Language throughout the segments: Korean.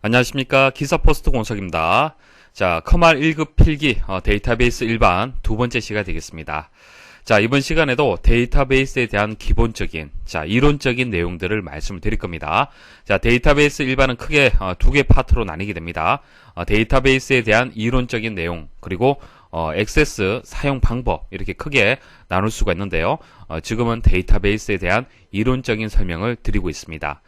안녕하십니까. 기사포스트 공석입니다. 자, 커말 1급 필기 데이터베이스 일반 두 번째 시간이 되겠습니다. 자, 이번 시간에도 데이터베이스에 대한 기본적인, 이론적인 내용들을 말씀을 드릴 겁니다. 자, 데이터베이스 일반은 크게 두 개 파트로 나뉘게 됩니다. 데이터베이스에 대한 이론적인 내용, 그리고 액세스 사용 방법, 이렇게 크게 나눌 수가 있는데요. 지금은 데이터베이스에 대한 이론적인 설명을 드리고 있습니다.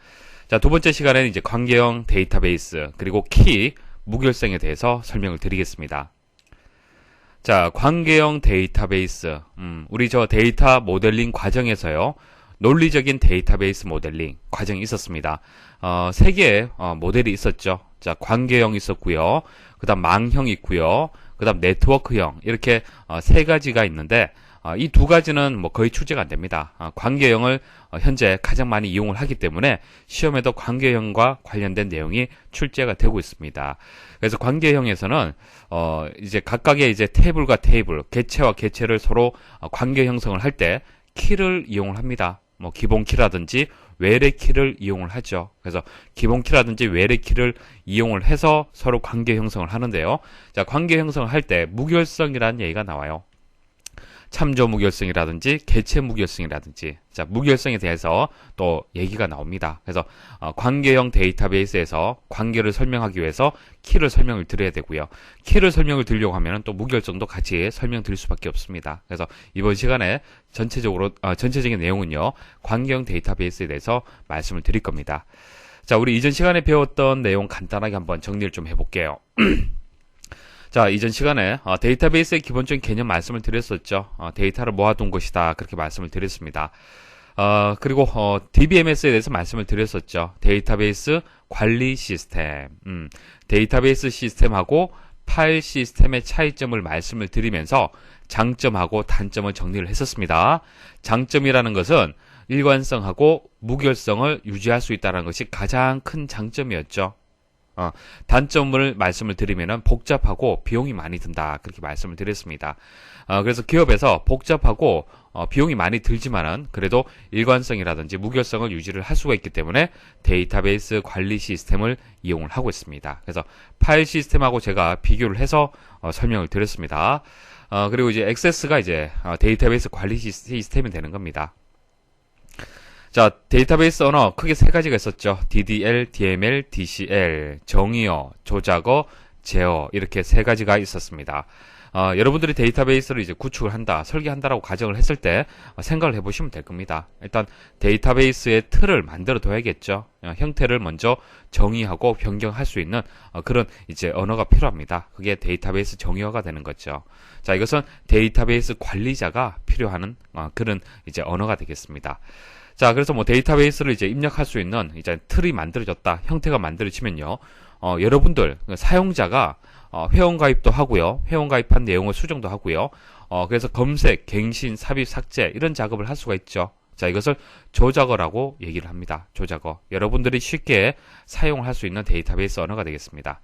자, 두 번째 시간에는 이제 관계형 데이터베이스, 그리고 키, 무결성에 대해서 설명을 드리겠습니다. 자, 관계형 데이터베이스. 우리 저 데이터 모델링 과정에서요, 논리적인 데이터베이스 모델링 과정이 있었습니다. 세 개의 모델이 있었죠. 자, 관계형 있었고요. 그 다음 망형 있고요. 그 다음 네트워크형. 이렇게 세 가지가 있는데, 이 두 가지는 뭐 거의 출제가 안 됩니다. 관계형을 현재 가장 많이 이용을 하기 때문에 시험에도 관계형과 관련된 내용이 출제가 되고 있습니다. 그래서 관계형에서는 이제 각각의 이제 테이블과 테이블, 객체와 객체를 서로 관계 형성을 할 때 키를 이용을 합니다. 뭐 기본 키라든지 외래 키를 이용을 하죠. 그래서 기본 키라든지 외래 키를 이용을 해서 서로 관계 형성을 하는데요. 자, 관계 형성을 할 때 무결성이라는 얘기가 나와요. 참조 무결성이라든지 개체 무결성이라든지, 자, 무결성에 대해서 또 얘기가 나옵니다. 그래서 관계형 데이터베이스에서 관계를 설명하기 위해서 키를 설명을 드려야 되고요. 키를 설명을 드리려고 하면 또 무결성도 같이 설명드릴 수밖에 없습니다. 그래서 이번 시간에 전체적인 내용은요, 관계형 데이터베이스에 대해서 말씀을 드릴 겁니다. 자, 우리 이전 시간에 배웠던 내용 간단하게 한번 정리를 좀 해볼게요. 자, 이전 시간에 데이터베이스의 기본적인 개념 말씀을 드렸었죠. 데이터를 모아둔 것이다, 그렇게 말씀을 드렸습니다. 그리고 DBMS에 대해서 말씀을 드렸었죠. 데이터베이스 관리 시스템. 데이터베이스 시스템하고 파일 시스템의 차이점을 말씀을 드리면서 장점하고 단점을 정리를 했었습니다. 장점이라는 것은 일관성하고 무결성을 유지할 수 있다는 것이 가장 큰 장점이었죠. 단점을 말씀을 드리면은 복잡하고 비용이 많이 든다, 그렇게 말씀을 드렸습니다. 그래서 기업에서 복잡하고 비용이 많이 들지만은 그래도 일관성이라든지 무결성을 유지를 할 수가 있기 때문에 데이터베이스 관리 시스템을 이용을 하고 있습니다. 그래서 파일 시스템하고 제가 비교를 해서 설명을 드렸습니다. 그리고 이제 액세스가 이제 데이터베이스 관리 시스템이 되는 겁니다. 자, 데이터베이스 언어 크게 세 가지가 있었죠. DDL, DML, DCL, 정의어, 조작어, 제어, 이렇게 세 가지가 있었습니다. 여러분들이 데이터베이스를 이제 구축을 한다, 설계한다라고 가정을 했을 때 생각을 해보시면 될 겁니다. 일단 데이터베이스의 틀을 만들어 둬야겠죠. 형태를 먼저 정의하고 변경할 수 있는 그런 이제 언어가 필요합니다. 그게 데이터베이스 정의어가 되는 거죠. 자, 이것은 데이터베이스 관리자가 필요한 그런 이제 언어가 되겠습니다. 자, 그래서 뭐 데이터베이스를 이제 입력할 수 있는 이제 틀이 만들어졌다, 형태가 만들어지면요, 여러분들 사용자가 회원 가입도 하고요, 회원 가입한 내용을 수정도 하고요, 그래서 검색, 갱신, 삽입, 삭제 이런 작업을 할 수가 있죠. 자, 이것을 조작어라고 얘기를 합니다. 조작어. 여러분들이 쉽게 사용을 할 수 있는 데이터베이스 언어가 되겠습니다.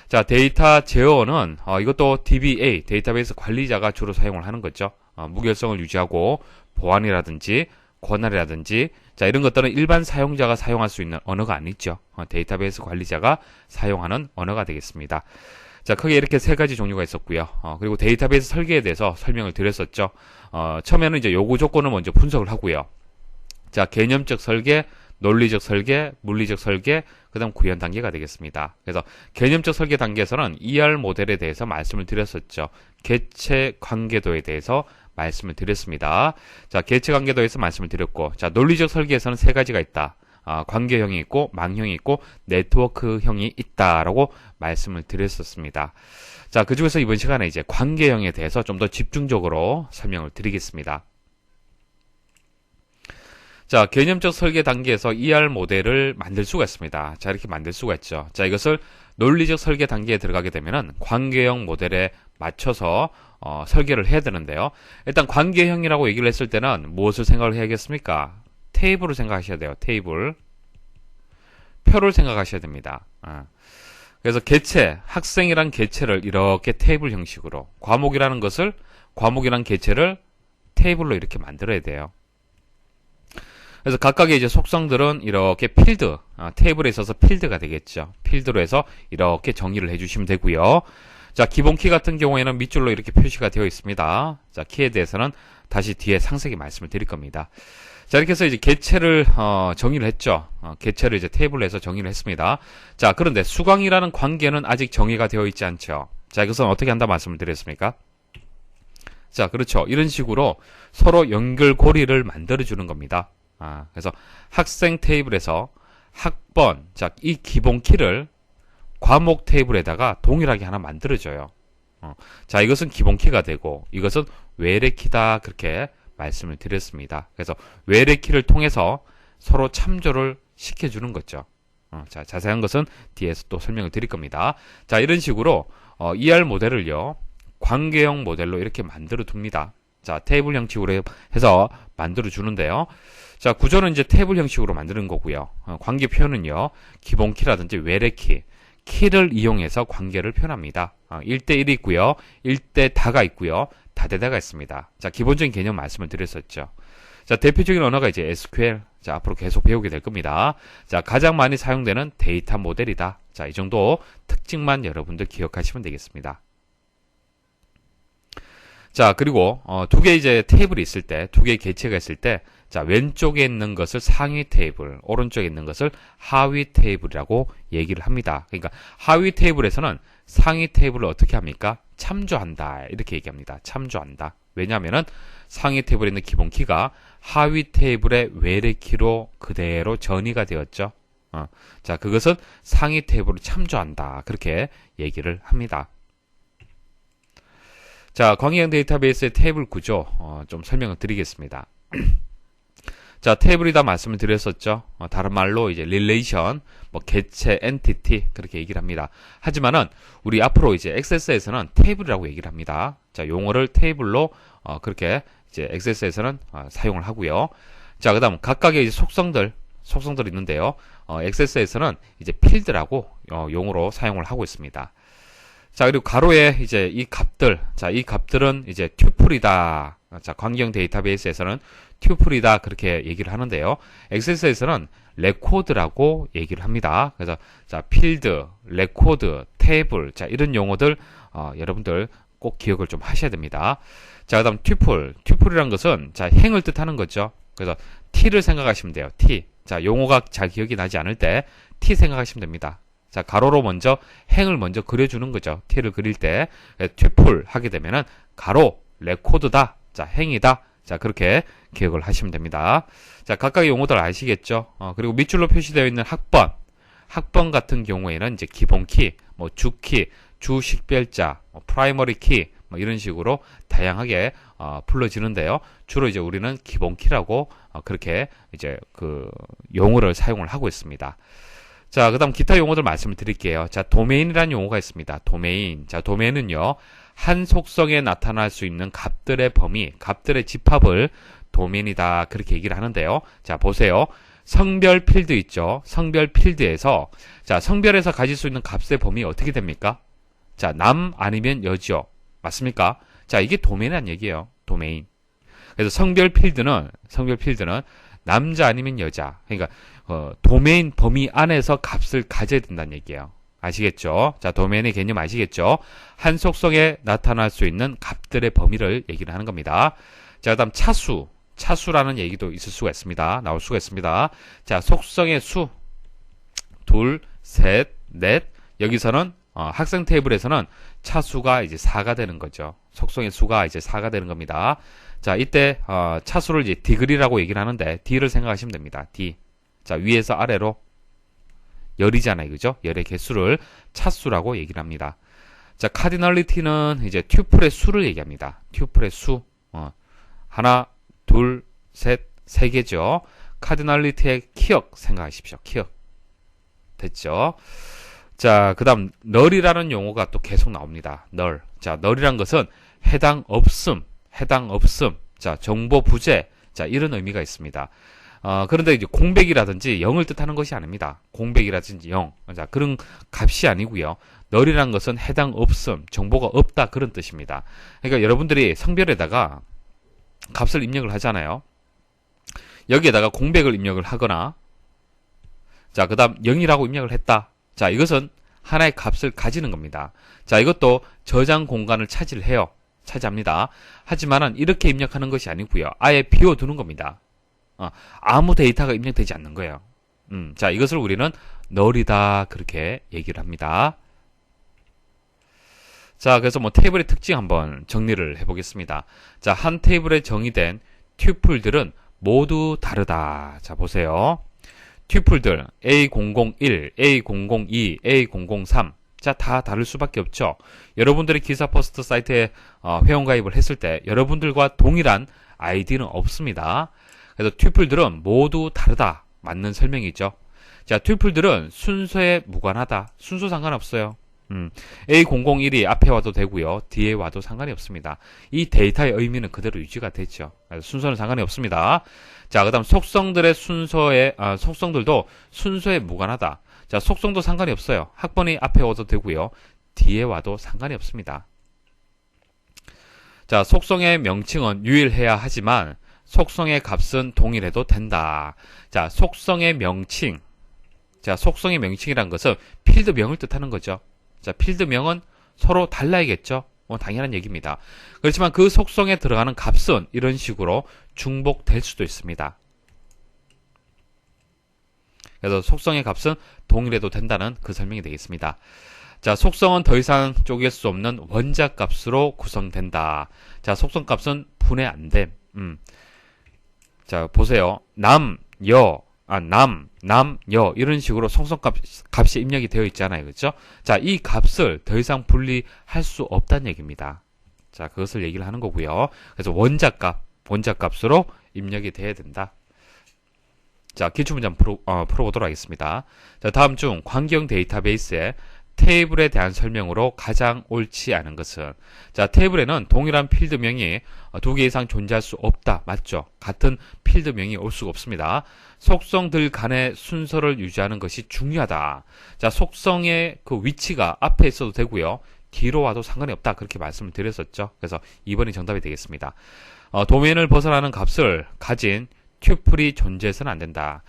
자, 데이터 제어는 이것도 DBA, 데이터베이스 관리자가 주로 사용을 하는 거죠. 무결성을 유지하고 보안이라든지 권한이라든지, 자, 이런 것들은 일반 사용자가 사용할 수 있는 언어가 아니죠. 데이터베이스 관리자가 사용하는 언어가 되겠습니다. 자, 크게 이렇게 세 가지 종류가 있었고요. 그리고 데이터베이스 설계에 대해서 설명을 드렸었죠. 처음에는 이제 요구 조건을 먼저 분석을 하고요. 자, 개념적 설계, 논리적 설계, 물리적 설계, 그 다음 구현 단계가 되겠습니다. 그래서 개념적 설계 단계에서는 ER 모델에 대해서 말씀을 드렸었죠. 객체 관계도에 대해서 말씀을 드렸습니다. 자, 객체 관계도에서 말씀을 드렸고, 자, 논리적 설계에서는 세 가지가 있다. 관계형이 있고, 망형이 있고, 네트워크형이 있다라고 말씀을 드렸었습니다. 자, 그 중에서 이번 시간에 이제 관계형에 대해서 좀 더 집중적으로 설명을 드리겠습니다. 자, 개념적 설계 단계에서 ER 모델을 만들 수가 있습니다. 자, 이렇게 만들 수가 있죠. 자, 이것을 논리적 설계 단계에 들어가게 되면은 관계형 모델에 맞춰서 설계를 해야 되는데요. 일단 관계형이라고 얘기를 했을 때는 무엇을 생각을 해야겠습니까? 테이블을 생각하셔야 돼요. 테이블. 표를 생각하셔야 됩니다. 그래서 객체, 학생이란 객체를 이렇게 테이블 형식으로, 과목이라는 객체를 테이블로 이렇게 만들어야 돼요. 그래서 각각의 이제 속성들은 이렇게 필드, 테이블에 있어서 필드가 되겠죠. 필드로 해서 이렇게 정의를 해주시면 되고요. 자, 기본 키 같은 경우에는 밑줄로 이렇게 표시가 되어 있습니다. 자, 키에 대해서는 다시 뒤에 상세히 말씀을 드릴 겁니다. 자, 이렇게 해서 이제 개체를 정의를 했죠. 개체를 이제 테이블로 해서 정의를 했습니다. 자, 그런데 수강이라는 관계는 아직 정의가 되어 있지 않죠. 자, 이것은 어떻게 한다 말씀을 드렸습니까? 자, 그렇죠. 이런 식으로 서로 연결고리를 만들어주는 겁니다. 그래서 학생 테이블에서 학번, 자, 이 기본 키를 과목 테이블에다가 동일하게 하나 만들어줘요. 자, 이것은 기본 키가 되고, 이것은 외래 키다. 그렇게 말씀을 드렸습니다. 그래서 외래 키를 통해서 서로 참조를 시켜주는 거죠. 자, 자세한 것은 뒤에서 또 설명을 드릴 겁니다. 자, 이런 식으로, ER 모델을요, 관계형 모델로 이렇게 만들어 둡니다. 자, 테이블 형식으로 해서 만들어 주는데요. 자, 구조는 이제 테이블 형식으로 만드는 거고요. 관계 표현은요, 기본 키라든지 외래 키를 이용해서 관계를 표현합니다. 1대1이 있고요. 1대 다가 있고요. 다대다가 있습니다. 자, 기본적인 개념 말씀을 드렸었죠. 자, 대표적인 언어가 이제 SQL. 자, 앞으로 계속 배우게 될 겁니다. 자, 가장 많이 사용되는 데이터 모델이다. 자, 이 정도 특징만 여러분들 기억하시면 되겠습니다. 자, 그리고 두 개 이제 테이블이 있을 때, 두 개의 개체가 있을 때, 자, 왼쪽에 있는 것을 상위 테이블, 오른쪽에 있는 것을 하위 테이블이라고 얘기를 합니다. 그러니까 하위 테이블에서는 상위 테이블을 어떻게 합니까? 참조한다. 이렇게 얘기합니다. 참조한다. 왜냐하면은 상위 테이블에 있는 기본 키가 하위 테이블의 외래 키로 그대로 전이가 되었죠. 자, 그것은 상위 테이블을 참조한다. 그렇게 얘기를 합니다. 자, 광의형 데이터베이스의 테이블 구조 좀 설명을 드리겠습니다. 자, 테이블이다 말씀을 드렸었죠. 다른 말로 이제 릴레이션, 뭐 개체, 엔티티 그렇게 얘기를 합니다. 하지만은 우리 앞으로 이제 엑세스에서는 테이블이라고 얘기를 합니다. 자, 용어를 테이블로 그렇게 이제 엑세스에서는 사용을 하고요. 자, 그다음 각각의 이제 속성들이 있는데요. 엑세스에서는 이제 필드라고 용어로 사용을 하고 있습니다. 자, 그리고 가로에 이제 이 값들, 자, 이 값들은 이제 튜플이다. 자, 관계형 데이터베이스에서는 튜플이다. 그렇게 얘기를 하는데요. 엑세스에서는 레코드라고 얘기를 합니다. 그래서, 자, 필드, 레코드, 테이블, 자, 이런 용어들, 여러분들 꼭 기억을 좀 하셔야 됩니다. 자, 그 다음 튜플이란 것은, 자, 행을 뜻하는 거죠. 그래서 t를 생각하시면 돼요. t. 자, 용어가 잘 기억이 나지 않을 때 t 생각하시면 됩니다. 자, 가로로 먼저 행을 먼저 그려주는 거죠. t를 그릴 때 튜플 하게 되면은 가로 레코드다. 자, 행이다. 자, 그렇게 기억을 하시면 됩니다. 자, 각각의 용어들 아시겠죠? 그리고 밑줄로 표시되어 있는 학번 같은 경우에는 이제 기본 키, 뭐 주키, 주식별자, 프라이머리 키, 뭐 이런 식으로 다양하게 불러지는데요. 주로 이제 우리는 기본 키라고 그렇게 이제 그 용어를 사용을 하고 있습니다. 자, 그 다음 기타 용어들 말씀을 드릴게요. 자, 도메인이라는 용어가 있습니다. 도메인. 자, 도메인은요, 한 속성에 나타날 수 있는 값들의 범위, 값들의 집합을 도메인이다. 그렇게 얘기를 하는데요. 자, 보세요. 성별 필드 있죠. 성별 필드에서, 자, 성별에서 가질 수 있는 값의 범위 어떻게 됩니까? 자, 남 아니면 여죠. 맞습니까? 자, 이게 도메인이라는 얘기예요. 도메인. 그래서 성별 필드는 남자 아니면 여자. 그러니까, 도메인 범위 안에서 값을 가져야 된다는 얘기예요. 아시겠죠? 자, 도메인의 개념 아시겠죠? 한 속성에 나타날 수 있는 값들의 범위를 얘기를 하는 겁니다. 자, 그 다음 차수라는 얘기도 있을 수가 있습니다. 나올 수가 있습니다. 자, 속성의 수, 둘, 셋, 넷. 여기서는, 학생 테이블에서는 차수가 이제 4가 되는 거죠. 속성의 수가 이제 4가 되는 겁니다. 자, 이때, 차수를 이제 디그리라고 얘기를 하는데, D를 생각하시면 됩니다. D. 자, 위에서 아래로 열이잖아요. 그죠? 열의 개수를 차수라고 얘기를 합니다. 자, 카디널리티는 이제 튜플의 수를 얘기합니다. 튜플의 수. 하나, 둘, 셋, 세 개죠. 카디널리티의 키역 생각하십시오. 키역. 됐죠? 자, 그 다음, 널이라는 용어가 또 계속 나옵니다. 널. 자, 널이란 것은 해당 없음. 자, 정보 부재. 자, 이런 의미가 있습니다. 그런데 이제 공백이라든지 0을 뜻하는 것이 아닙니다. 공백이라든지 0. 자, 그런 값이 아니고요. 널이란 것은 해당 없음, 정보가 없다 그런 뜻입니다. 그러니까 여러분들이 성별에다가 값을 입력을 하잖아요. 여기에다가 공백을 입력을 하거나, 자, 그 다음 0이라고 입력을 했다. 자, 이것은 하나의 값을 가지는 겁니다. 자, 이것도 저장 공간을 차지해요. 차지합니다. 하지만은 이렇게 입력하는 것이 아니고요. 아예 비워두는 겁니다. 아무 데이터가 입력되지 않는 거예요. 자, 이것을 우리는 null이다 그렇게 얘기를 합니다. 자, 그래서 뭐 테이블의 특징 한번 정리를 해보겠습니다. 자, 한 테이블에 정의된 튜플들은 모두 다르다. 자, 보세요. 튜플들 A001, A002, A003 자, 다 다를 수밖에 없죠. 여러분들이 기사 퍼스트 사이트에 회원가입을 했을 때 여러분들과 동일한 아이디는 없습니다. 그래서 튜플들은 모두 다르다. 맞는 설명이죠. 자, 튜플들은 순서에 무관하다. 순서 상관없어요. A001이 앞에 와도 되고요. 뒤에 와도 상관이 없습니다. 이 데이터의 의미는 그대로 유지가 되죠. 순서는 상관이 없습니다. 자, 그 다음 속성들의 속성들도 순서에 무관하다. 자, 속성도 상관이 없어요. 학번이 앞에 와도 되고요. 뒤에 와도 상관이 없습니다. 자, 속성의 명칭은 유일해야 하지만 속성의 값은 동일해도 된다. 자, 속성의 명칭. 자, 속성의 명칭이란 것은 필드명을 뜻하는 거죠. 자, 필드명은 서로 달라야겠죠. 당연한 얘기입니다. 그렇지만 그 속성에 들어가는 값은 이런 식으로 중복될 수도 있습니다. 그래서 속성의 값은 동일해도 된다는 그 설명이 되겠습니다. 자, 속성은 더 이상 쪼갤 수 없는 원자 값으로 구성된다. 자, 속성 값은 분해 안 됨. 자, 보세요. 남, 여, 이런 식으로 속성 값이 입력이 되어 있잖아요. 그렇죠? 자, 이 값을 더 이상 분리할 수 없다는 얘기입니다. 자, 그것을 얘기를 하는 거고요. 그래서 원자 값으로 입력이 돼야 된다. 자, 기출문제 풀어보도록 하겠습니다. 자, 다음 중 관계형 데이터베이스의 테이블에 대한 설명으로 가장 옳지 않은 것은, 자, 테이블에는 동일한 필드명이 두 개 이상 존재할 수 없다. 맞죠? 같은 필드명이 올 수가 없습니다. 속성들 간의 순서를 유지하는 것이 중요하다. 자, 속성의 그 위치가 앞에 있어도 되고요. 뒤로 와도 상관이 없다. 그렇게 말씀을 드렸었죠. 그래서 2번이 정답이 되겠습니다. 도메인을 벗어나는 값을 가진 튜플이 존재해서는 안 된다.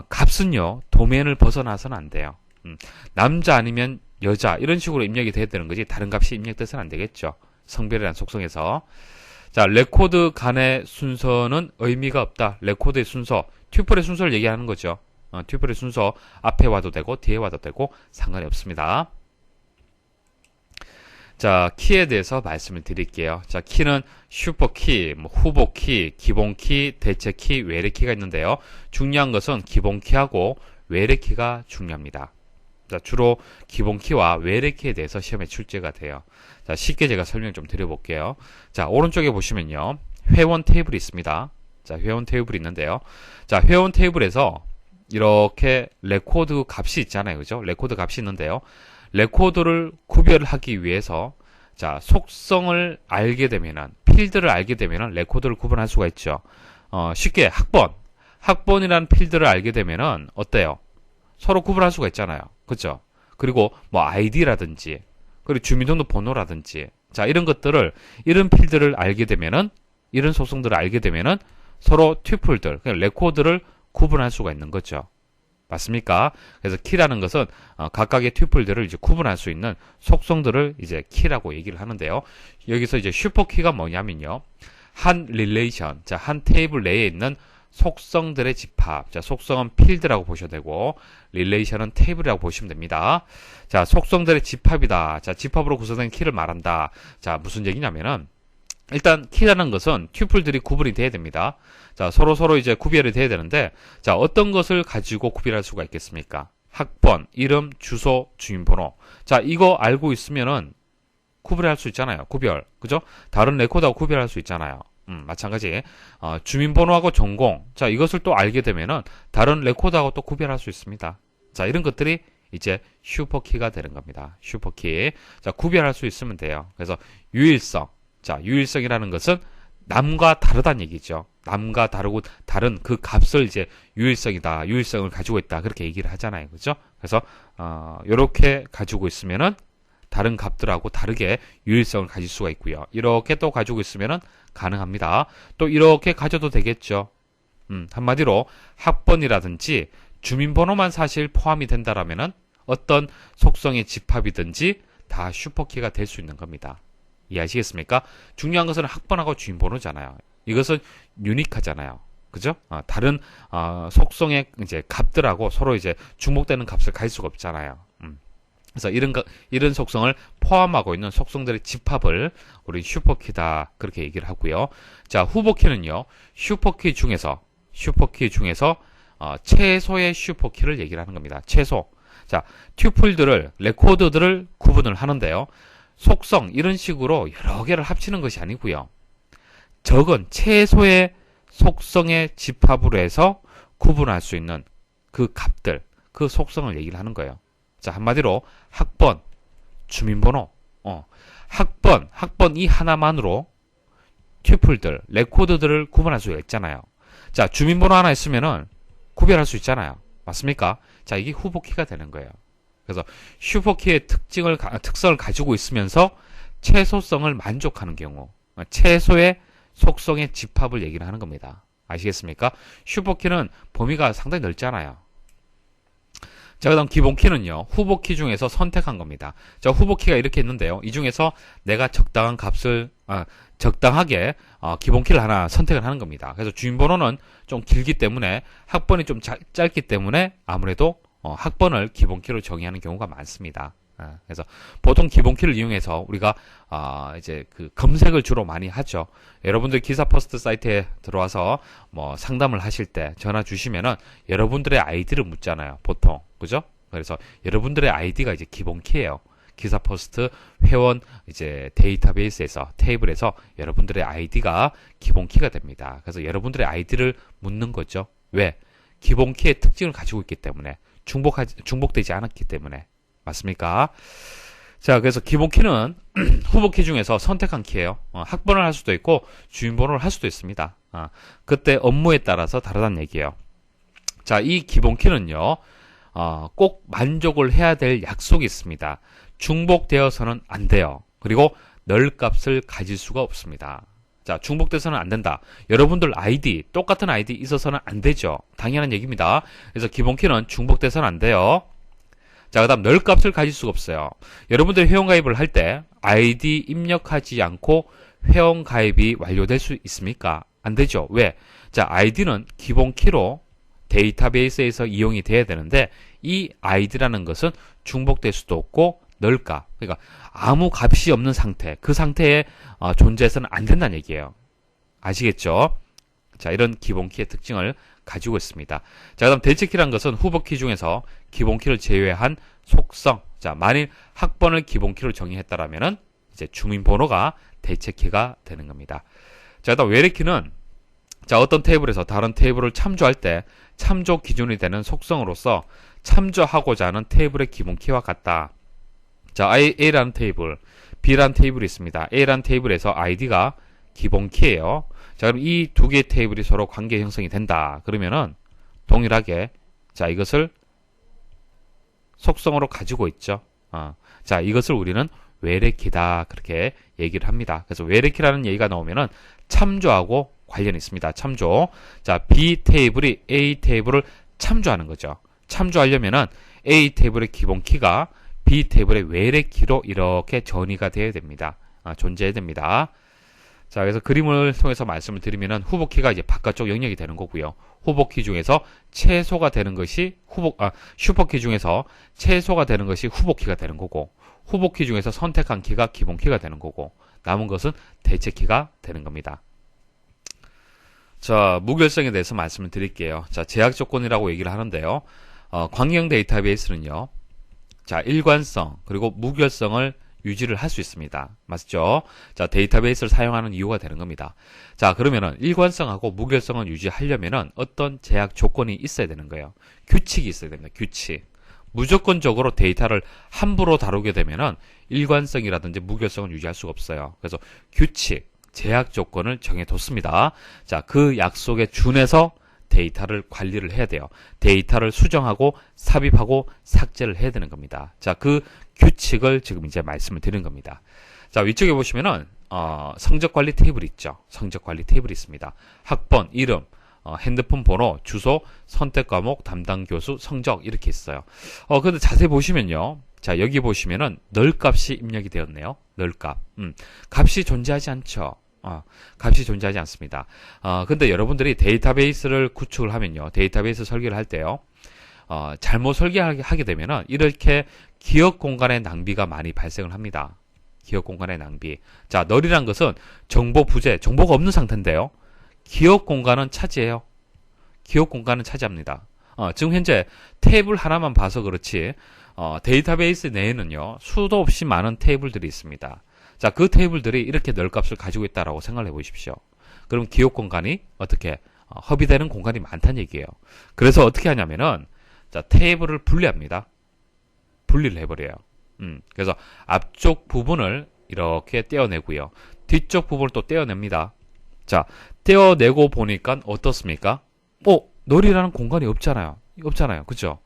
값은요, 도메인을 벗어나서는 안 돼요. 남자 아니면 여자 이런 식으로 입력이 돼야 되는 거지 다른 값이 입력돼서는 안 되겠죠. 성별이라는 속성에서. 자, 레코드 간의 순서는 의미가 없다. 레코드의 순서, 튜플의 순서를 얘기하는 거죠. 튜플의 순서 앞에 와도 되고 뒤에 와도 되고 상관이 없습니다. 자, 키에 대해서 말씀을 드릴게요. 자, 키는 슈퍼키, 후보키, 기본키, 대체키, 외래키가 있는데요. 중요한 것은 기본키하고 외래키가 중요합니다. 자, 주로 기본키와 외래키에 대해서 시험에 출제가 돼요. 자, 쉽게 제가 설명 좀 드려볼게요. 자, 오른쪽에 보시면요. 회원 테이블이 있습니다. 자, 회원 테이블이 있는데요. 자, 회원 테이블에서 이렇게 레코드 값이 있잖아요. 그죠? 레코드 값이 있는데요. 레코드를 구별하기 위해서, 자, 속성을 알게 되면은, 필드를 알게 되면은 레코드를 구분할 수가 있죠. 쉽게 학번이라는 필드를 알게 되면은 어때요? 서로 구분할 수가 있잖아요. 그죠? 그리고 뭐 아이디라든지, 그리고 주민등록번호라든지, 자, 이런 필드를 알게 되면은, 이런 속성들을 알게 되면은 서로 튜플들, 그냥 레코드를 구분할 수가 있는 거죠. 맞습니까? 그래서 키라는 것은 각각의 튜플들을 이제 구분할 수 있는 속성들을 이제 키라고 얘기를 하는데요. 여기서 이제 슈퍼키가 뭐냐면요. 한 릴레이션, 자, 한 테이블 내에 있는 속성들의 집합. 자, 속성은 필드라고 보셔도 되고, 릴레이션은 테이블이라고 보시면 됩니다. 자, 속성들의 집합이다. 자, 집합으로 구성된 키를 말한다. 자, 무슨 얘기냐면은, 일단 키라는 것은 튜플들이 구분이 돼야 됩니다. 자, 서로 이제 구별이 돼야 되는데, 자, 어떤 것을 가지고 구별할 수가 있겠습니까? 학번, 이름, 주소, 주민번호. 자, 이거 알고 있으면은 구별할 수 있잖아요. 구별. 그죠? 다른 레코드하고 구별할 수 있잖아요. 마찬가지. 주민번호하고 전공. 자, 이것을 또 알게 되면은 다른 레코드하고 또 구별할 수 있습니다. 자, 이런 것들이 이제 슈퍼키가 되는 겁니다. 슈퍼키. 자, 구별할 수 있으면 돼요. 그래서 유일성. 자, 유일성이라는 것은 남과 다르다는 얘기죠. 남과 다르고 다른 그 값을 이제 유일성이다. 유일성을 가지고 있다. 그렇게 얘기를 하잖아요. 그죠? 그래서 요렇게 가지고 있으면은 다른 값들하고 다르게 유일성을 가질 수가 있고요. 이렇게 또 가지고 있으면은 가능합니다. 또 이렇게 가져도 되겠죠. 한마디로 학번이라든지 주민번호만 사실 포함이 된다라면은 어떤 속성의 집합이든지 다 슈퍼키가 될 수 있는 겁니다. 이해하시겠습니까? 중요한 것은 학번하고 주민번호잖아요. 이것은 유니크하잖아요. 그죠? 다른 속성의 이제 값들하고 서로 이제 중복되는 값을 가질 수가 없잖아요. 그래서 이런 속성을 포함하고 있는 속성들의 집합을 우리 슈퍼키다 그렇게 얘기를 하고요. 자, 후보키는요. 슈퍼키 중에서 최소의 슈퍼키를 얘기를 하는 겁니다. 최소. 자, 튜플들을 레코드들을 구분을 하는데요. 속성 이런 식으로 여러 개를 합치는 것이 아니고요. 적은 최소의 속성의 집합으로 해서 구분할 수 있는 그 값들, 그 속성을 얘기를 하는 거예요. 자, 한마디로 학번, 주민번호, 학번 이 하나만으로 튜플들, 레코드들을 구분할 수가 있잖아요. 자, 주민번호 하나 있으면은 구별할 수 있잖아요. 맞습니까? 자, 이게 후보키가 되는 거예요. 그래서 슈퍼키의 특성을 가지고 있으면서 최소성을 만족하는 경우, 최소의 속성의 집합을 얘기를 하는 겁니다. 아시겠습니까? 슈퍼키는 범위가 상당히 넓잖아요. 자, 그 다음 기본키는요. 후보키 중에서 선택한 겁니다. 자, 후보키가 이렇게 있는데요. 이 중에서 내가 적당한 값을 적당하게 기본키를 하나 선택을 하는 겁니다. 그래서 주민번호는 좀 길기 때문에 학번이 좀 짧기 때문에 아무래도 학번을 기본키로 정의하는 경우가 많습니다. 그래서 보통 기본키를 이용해서 우리가 이제 그 검색을 주로 많이 하죠. 여러분들 기사퍼스트 사이트에 들어와서 뭐 상담을 하실 때 전화 주시면은 여러분들의 아이디를 묻잖아요. 보통 그죠? 그래서 여러분들의 아이디가 이제 기본키예요. 기사퍼스트 회원 이제 데이터베이스에서 테이블에서 여러분들의 아이디가 기본키가 됩니다. 그래서 여러분들의 아이디를 묻는 거죠. 왜? 기본키의 특징을 가지고 있기 때문에 중복되지 않았기 때문에. 맞습니까? 자, 그래서 기본키는 후보키 중에서 선택한 키예요. 학번을 할 수도 있고 주민번호를 할 수도 있습니다. 그때 업무에 따라서 다르다는 얘기예요. 자, 이 기본키는요. 꼭 만족을 해야 될 약속이 있습니다. 중복되어서는 안 돼요. 그리고 널 값을 가질 수가 없습니다. 자, 중복돼서는 안 된다. 여러분들 아이디, 똑같은 아이디 있어서는 안 되죠. 당연한 얘기입니다. 그래서 기본키는 중복돼서는 안 돼요. 자, 그 다음 널 값을 가질 수가 없어요. 여러분들이 회원가입을 할 때 아이디 입력하지 않고 회원가입이 완료될 수 있습니까? 안 되죠. 왜? 자, 아이디는 기본키로 데이터베이스에서 이용이 돼야 되는데 이 아이디라는 것은 중복될 수도 없고 널 값, 그러니까 아무 값이 없는 상태, 그 상태에 존재해서는 안 된다는 얘기예요. 아시겠죠? 자, 이런 기본키의 특징을 가지고 있습니다. 자, 그다음 대체키란 것은 후보키 중에서 기본키를 제외한 속성. 자, 만일 학번을 기본키로 정의했다라면은 이제 주민번호가 대체키가 되는 겁니다. 자, 그다음 외래키는 자, 어떤 테이블에서 다른 테이블을 참조할 때 참조 기준이 되는 속성으로서 참조하고자 하는 테이블의 기본키와 같다. 자, A라는 테이블, B라는 테이블이 있습니다. A라는 테이블에서 아이디가 기본키예요. 자, 그럼 이 두 개의 테이블이 서로 관계 형성이 된다. 그러면은 동일하게 자, 이것을 속성으로 가지고 있죠. 자, 이것을 우리는 외래키다. 그렇게 얘기를 합니다. 그래서 외래키라는 얘기가 나오면은 참조하고 관련이 있습니다. 참조. 자, B 테이블이 A 테이블을 참조하는 거죠. 참조하려면은 A 테이블의 기본키가 B 테이블의 외래키로 이렇게 전이가 되어야 됩니다. 존재해야 됩니다. 자, 그래서 그림을 통해서 말씀을 드리면은 후보키가 이제 바깥쪽 영역이 되는 거고요. 후보키 중에서 최소가 되는 것이 슈퍼키 중에서 최소가 되는 것이 후보키가 되는 거고, 후보키 중에서 선택한 키가 기본키가 되는 거고, 남은 것은 대체키가 되는 겁니다. 자, 무결성에 대해서 말씀을 드릴게요. 자, 제약 조건이라고 얘기를 하는데요. 광경 데이터베이스는요. 자, 일관성 그리고 무결성을 유지를 할 수 있습니다. 맞죠? 자, 데이터베이스를 사용하는 이유가 되는 겁니다. 자, 그러면은 일관성하고 무결성을 유지하려면은 어떤 제약 조건이 있어야 되는 거예요. 규칙이 있어야 됩니다. 규칙. 무조건적으로 데이터를 함부로 다루게 되면은 일관성이라든지 무결성을 유지할 수가 없어요. 그래서 규칙, 제약 조건을 정해뒀습니다. 자, 그 약속에 준해서 데이터를 관리를 해야 돼요. 데이터를 수정하고 삽입하고 삭제를 해야 되는 겁니다. 자, 그 규칙을 지금 이제 말씀을 드리는 겁니다. 자, 위쪽에 보시면은 성적 관리 테이블이 있죠. 성적 관리 테이블이 있습니다. 학번, 이름, 핸드폰 번호, 주소, 선택 과목, 담당 교수, 성적 이렇게 있어요. 근데 자세히 보시면요. 자, 여기 보시면은 널 값이 입력이 되었네요. 널 값. 값이 존재하지 않죠. 값이 존재하지 않습니다. 근데 여러분들이 데이터베이스를 구축을 하면요. 데이터베이스 설계를 할 때요. 잘못 설계하게 되면은 이렇게 기억 공간의 낭비가 많이 발생을 합니다. 기억 공간의 낭비. 자, 널이란 것은 정보 부재, 정보가 없는 상태인데요. 기억 공간은 차지해요. 기억 공간은 차지합니다. 지금 현재 테이블 하나만 봐서 그렇지, 데이터베이스 내에는요, 수도 없이 많은 테이블들이 있습니다. 자, 그 테이블들이 이렇게 널 값을 가지고 있다라고 생각을 해 보십시오. 그럼 기억 공간이 어떻게, 허비되는 공간이 많다는 얘기예요. 그래서 어떻게 하냐면은, 자, 테이블을 분리합니다. 분리를 해버려요. 그래서 앞쪽 부분을 이렇게 떼어내고요. 뒤쪽 부분을 또 떼어냅니다. 자, 떼어내고 보니까 어떻습니까? 널이라는 공간이 없잖아요. 없잖아요. 그죠?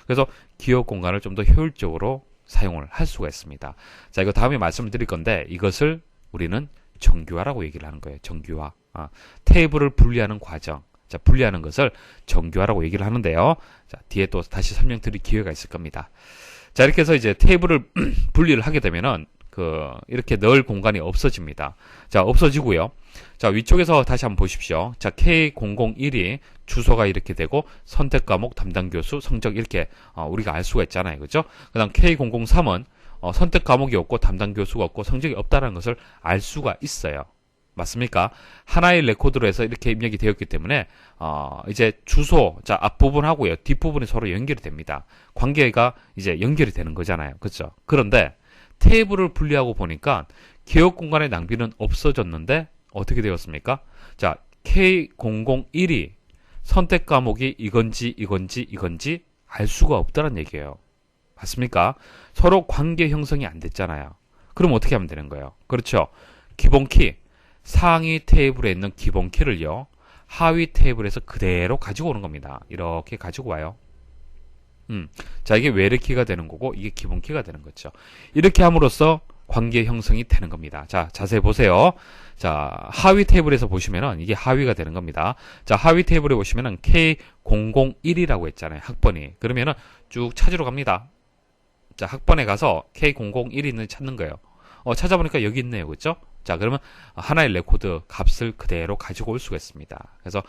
그래서 기억 공간을 좀 더 효율적으로 사용을 할 수가 있습니다. 자, 이거 다음에 말씀을 드릴 건데, 이것을 우리는 정규화라고 얘기를 하는 거예요. 정규화. 테이블을 분리하는 과정. 자, 분리하는 것을 정규화라고 얘기를 하는데요. 자, 뒤에 또 다시 설명드릴 기회가 있을 겁니다. 자, 이렇게 해서 이제 테이블을 분리를 하게 되면은, 이렇게 널 공간이 없어집니다. 자, 없어지고요. 자, 위쪽에서 다시 한번 보십시오. 자, K001이 주소가 이렇게 되고, 선택 과목, 담당 교수, 성적 이렇게, 우리가 알 수가 있잖아요. 그죠? 그 다음 K003은, 선택 과목이 없고, 담당 교수가 없고, 성적이 없다는 것을 알 수가 있어요. 맞습니까? 하나의 레코드로 해서 이렇게 입력이 되었기 때문에, 이제 주소, 자, 앞부분하고요, 뒷부분이 서로 연결이 됩니다. 관계가 이제 연결이 되는 거잖아요. 그죠? 그런데, 테이블을 분리하고 보니까 기억 공간의 낭비는 없어졌는데 어떻게 되었습니까? 자, K001이 선택 과목이 이건지 알 수가 없다는 얘기예요. 맞습니까? 서로 관계 형성이 안 됐잖아요. 그럼 어떻게 하면 되는 거예요? 그렇죠. 기본키, 상위 테이블에 있는 기본키를요, 하위 테이블에서 그대로 가지고 오는 겁니다. 이렇게 가지고 와요. 자, 이게 외래키가 되는 거고, 이게 기본키가 되는 거죠. 이렇게 함으로써 관계 형성이 되는 겁니다. 자, 자세히 보세요. 자, 하위 테이블에서 보시면은 이게 하위가 되는 겁니다. 자, 하위 테이블에 보시면은 K001이라고 했잖아요. 학번이. 그러면은 쭉 찾으러 갑니다. 자, 학번에 가서 K001이 있는지 찾는 거예요. 찾아보니까 여기 있네요. 그죠? 자, 그러면 하나의 레코드 값을 그대로 가지고 올 수가 있습니다. 그래서,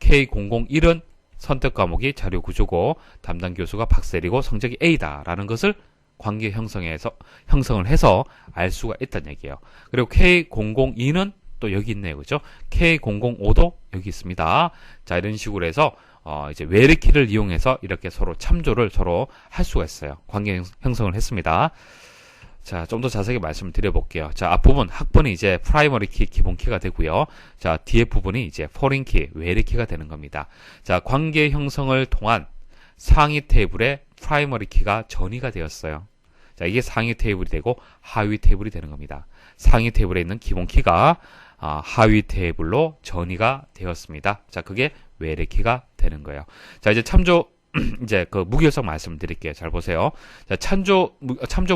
K001은 선택 과목이 자료 구조고 담당 교수가 박셀이고 성적이 A다라는 것을 관계 형성을 해서 알 수가 있다는 얘기예요. 그리고 K002는 또 여기 있네요. 그죠? K005도 여기 있습니다. 자, 이런 식으로 해서 이제 외래키를 이용해서 이렇게 서로 참조를 서로 할 수가 있어요. 관계 형성을 했습니다. 자, 좀 더 자세하게 말씀을 드려볼게요. 자, 앞부분 학번이 이제 프라이머리 키, 기본 키가 되고요. 자, 뒤에 부분이 이제 포린 키, 외래 키가 되는 겁니다. 자, 관계 형성을 통한 상위 테이블에 프라이머리 키가 전이가 되었어요. 자, 이게 상위 테이블이 되고 하위 테이블이 되는 겁니다. 상위 테이블에 있는 기본 키가 하위 테이블로 전이가 되었습니다. 자, 그게 외래 키가 되는 거예요. 자, 이제 참조 이제 그 무결성 말씀드릴게요. 잘 보세요. 자, 참조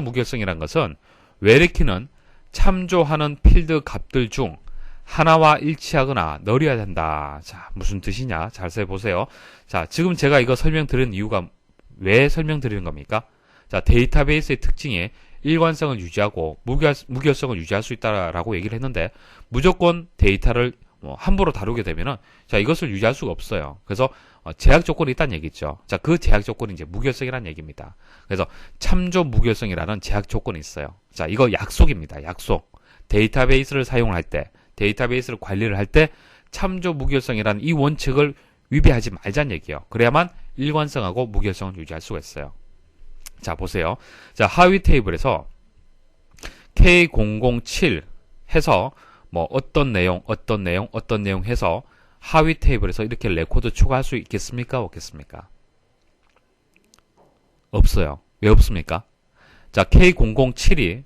무결성이란 것은 외래키는 참조하는 필드 값들 중 하나와 일치하거나 널이어야 된다. 자, 무슨 뜻이냐? 자세히 보세요. 자, 지금 제가 이거 설명드리는 이유가 왜 설명드리는 겁니까? 자, 데이터베이스의 특징이 일관성을 유지하고 무결성을 유지할 수 있다라고 얘기를 했는데, 무조건 데이터를 함부로 다루게 되면은, 자, 이것을 유지할 수가 없어요. 그래서 제약 조건이 있다는 얘기죠. 자, 그 제약 조건이 이제 무결성이라는 얘기입니다. 그래서 참조 무결성이라는 제약 조건이 있어요. 자, 이거 약속입니다. 약속. 데이터베이스를 사용할 때, 데이터베이스를 관리를 할 때 참조 무결성이라는 이 원칙을 위배하지 말자는 얘기예요. 그래야만 일관성하고 무결성을 유지할 수가 있어요. 자, 보세요. 자, 하위 테이블에서 K007 해서 뭐 어떤 내용 해서 하위 테이블에서 이렇게 레코드 추가할 수 있겠습니까? 없겠습니까? 없어요. 왜 없습니까? 자, K007이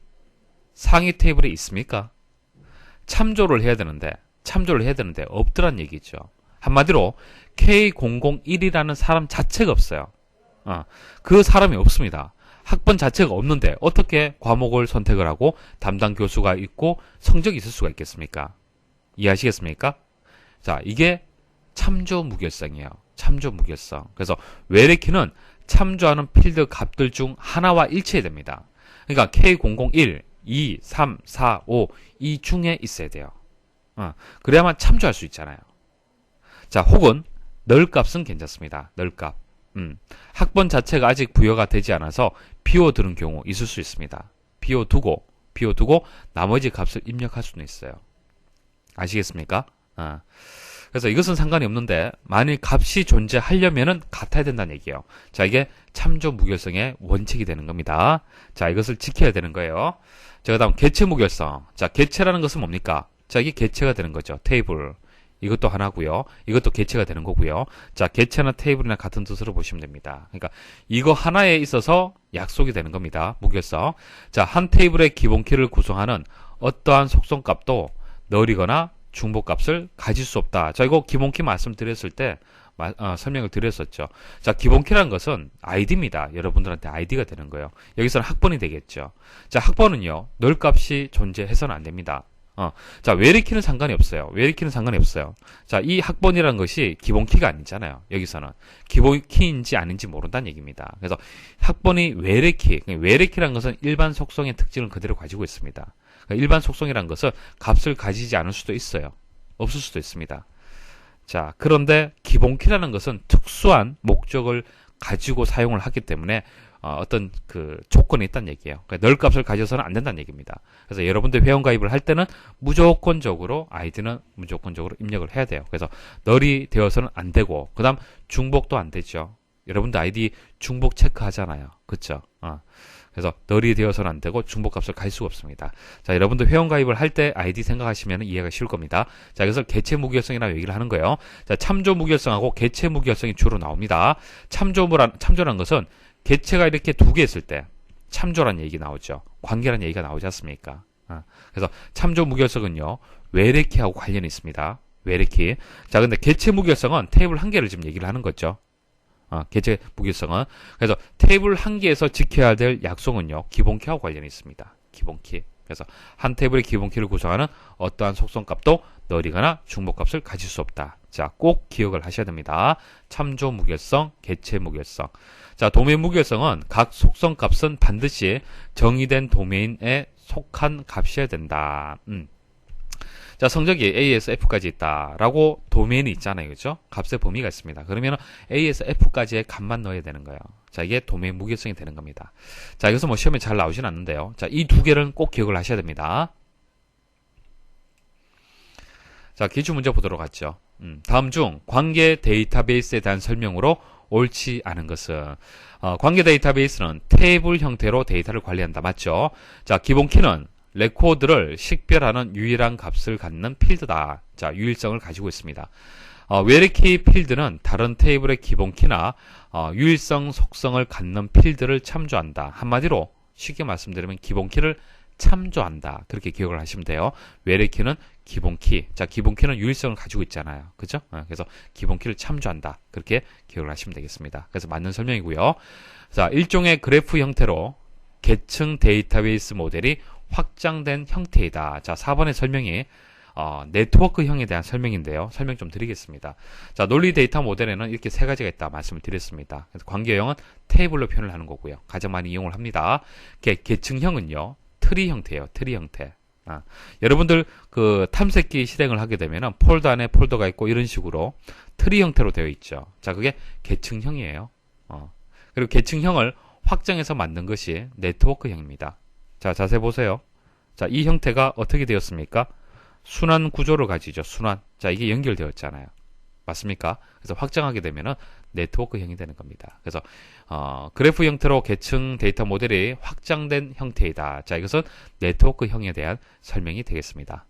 상위 테이블에 있습니까? 참조를 해야 되는데 없더란 얘기죠. 한마디로 K001이라는 사람 자체가 없어요. 그 사람이 없습니다. 학번 자체가 없는데 어떻게 과목을 선택을 하고 담당 교수가 있고 성적이 있을 수가 있겠습니까? 이해하시겠습니까? 자, 이게 참조 무결성이에요. 참조 무결성. 그래서 외래키는 참조하는 필드 값들 중 하나와 일치해야 됩니다. 그러니까 K001, 2, 3, 4, 5 이 중에 있어야 돼요. 그래야만 참조할 수 있잖아요. 자, 혹은 널 값은 괜찮습니다. 널 값. 학번 자체가 아직 부여가 되지 않아서 비워두는 경우 있을 수 있습니다. 비워두고 나머지 값을 입력할 수는 있어요. 아시겠습니까? 그래서 이것은 상관이 없는데 만일 값이 존재하려면은 같아야 된다는 얘기예요. 자, 이게 참조 무결성의 원칙이 되는 겁니다. 자, 이것을 지켜야 되는 거예요. 자, 그다음 개체 무결성. 자, 개체라는 것은 뭡니까? 자, 이게 개체가 되는 거죠. 테이블. 이것도 하나고요. 이것도 개체가 되는 거고요. 자, 개체나 테이블이나 같은 뜻으로 보시면 됩니다. 그러니까 이거 하나에 있어서 약속이 되는 겁니다. 무결성. 자, 한 테이블의 기본키를 구성하는 어떠한 속성값도 널이거나 중복값을 가질 수 없다. 자, 이거 기본키 말씀드렸을 때 설명을 드렸었죠. 자, 기본키라는 것은 아이디입니다. 여러분들한테 아이디가 되는 거예요. 여기서는 학번이 되겠죠. 자, 학번은요, 널 값이 존재해서는 안 됩니다. 자, 외래키는 상관이 없어요. 외래키는 상관이 없어요. 자, 이 학번이라는 것이 기본키가 아니잖아요. 여기서는 기본키인지 아닌지 모른다는 얘기입니다. 그래서 학번이 외래키, 외래키라는 것은 일반 속성의 특징을 그대로 가지고 있습니다. 그러니까 일반 속성이라는 것은 값을 가지지 않을 수도 있어요. 없을 수도 있습니다. 자, 그런데 기본키라는 것은 특수한 목적을 가지고 사용을 하기 때문에 어떤 그 조건이 있다는 얘기예요. 그러니까 널 값을 가져서는 안 된다는 얘기입니다. 그래서 여러분들 회원가입을 할 때는 무조건적으로 아이디는 무조건적으로 입력을 해야 돼요. 그래서 널이 되어서는 안 되고, 그 다음 중복도 안 되죠. 여러분들 아이디 중복 체크하잖아요. 그쵸? 그래서 널이 되어서는 안 되고 중복값을 갈 수가 없습니다. 자, 여러분들 회원가입을 할 때 아이디 생각하시면 이해가 쉬울 겁니다. 자, 그래서 개체 무결성이라고 얘기를 하는 거예요. 자, 참조 무결성하고 개체 무결성이 주로 나옵니다. 참조란 것은 개체가 이렇게 두 개 있을 때 참조란 얘기 나오죠. 관계란 얘기가 나오지 않습니까? 그래서 참조 무결성은요, 외래키하고 관련이 있습니다. 외래키. 자, 근데 개체 무결성은 테이블 한 개를 지금 얘기를 하는 거죠. 개체 무결성은. 그래서 테이블 한 개에서 지켜야 될 약속은요, 기본키하고 관련이 있습니다. 기본키. 그래서 한 테이블의 기본키를 구성하는 어떠한 속성값도 널이거나 중복값을 가질 수 없다. 자, 꼭 기억을 하셔야 됩니다. 참조 무결성, 개체 무결성. 자, 도메인 무결성은 각 속성값은 반드시 정의된 도메인에 속한 값이어야 된다. 자, 성적이 A에서 F까지 있다라고 도메인이 있잖아요. 그죠? 값의 범위가 있습니다. 그러면 A에서 F까지의 값만 넣어야 되는 거예요. 자, 이게 도메인 무결성이 되는 겁니다. 자, 여기서 뭐 시험에 잘 나오진 않는데요. 자, 이 두 개를 꼭 기억을 하셔야 됩니다. 자, 기출문제 보도록 하죠. 다음 중 관계 데이터베이스에 대한 설명으로 옳지 않은 것은, 관계 데이터베이스는 테이블 형태로 데이터를 관리한다. 맞죠? 자, 기본키는 레코드를 식별하는 유일한 값을 갖는 필드다. 자, 유일성을 가지고 있습니다. 외래키 필드는 다른 테이블의 기본키나 유일성 속성을 갖는 필드를 참조한다. 한마디로 쉽게 말씀드리면 기본키를 참조한다. 그렇게 기억을 하시면 돼요. 외래키는 기본키. 자, 기본키는 유일성을 가지고 있잖아요. 그죠? 그래서 기본키를 참조한다. 그렇게 기억을 하시면 되겠습니다. 그래서 맞는 설명이고요. 자, 일종의 그래프 형태로 계층 데이터베이스 모델이 확장된 형태이다. 자, 4번의 설명이 네트워크형에 대한 설명인데요. 설명 좀 드리겠습니다. 자, 논리 데이터 모델에는 이렇게 세 가지가 있다 말씀을 드렸습니다. 그래서 관계형은 테이블로 표현을 하는 거고요. 가장 많이 이용을 합니다. 계층형은요, 트리 형태예요. 트리 형태. 여러분들 그 탐색기 실행을 하게 되면은 폴더 안에 폴더가 있고 이런 식으로 트리 형태로 되어 있죠. 자, 그게 계층형이에요. 그리고 계층형을 확장해서 만든 것이 네트워크형입니다. 자, 자세히 보세요. 자, 이 형태가 어떻게 되었습니까? 순환 구조를 가지죠. 순환. 자, 이게 연결되었잖아요. 맞습니까? 그래서 확장하게 되면은 네트워크형이 되는 겁니다. 그래서 그래프 형태로 계층 데이터 모델이 확장된 형태이다. 자, 이것은 네트워크형에 대한 설명이 되겠습니다.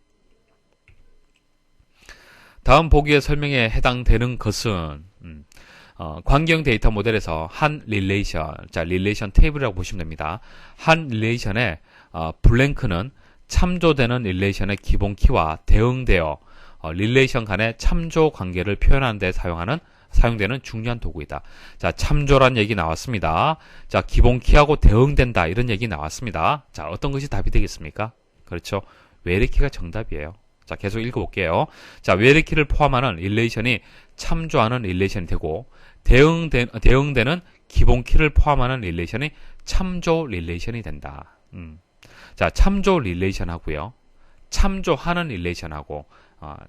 다음 보기의 설명에 해당되는 것은 관계형 데이터 모델에서 한 릴레이션, 자, 릴레이션 테이블이라고 보시면 됩니다. 한 릴레이션의 블랭크는 참조되는 릴레이션의 기본키와 대응되어 릴레이션 간의 참조 관계를 표현하는 데 사용되는 중요한 도구이다. 자, 참조란 얘기 나왔습니다. 자, 기본키하고 대응된다. 이런 얘기 나왔습니다. 자, 어떤 것이 답이 되겠습니까? 그렇죠. 외래키가 정답이에요. 자, 계속 읽어볼게요. 자, 웨리키를 포함하는 릴레이션이 참조하는 릴레이션이 되고, 대응되는 기본 키를 포함하는 릴레이션이 참조 릴레이션이 된다. 자, 참조 릴레이션하고요, 참조하는 릴레이션하고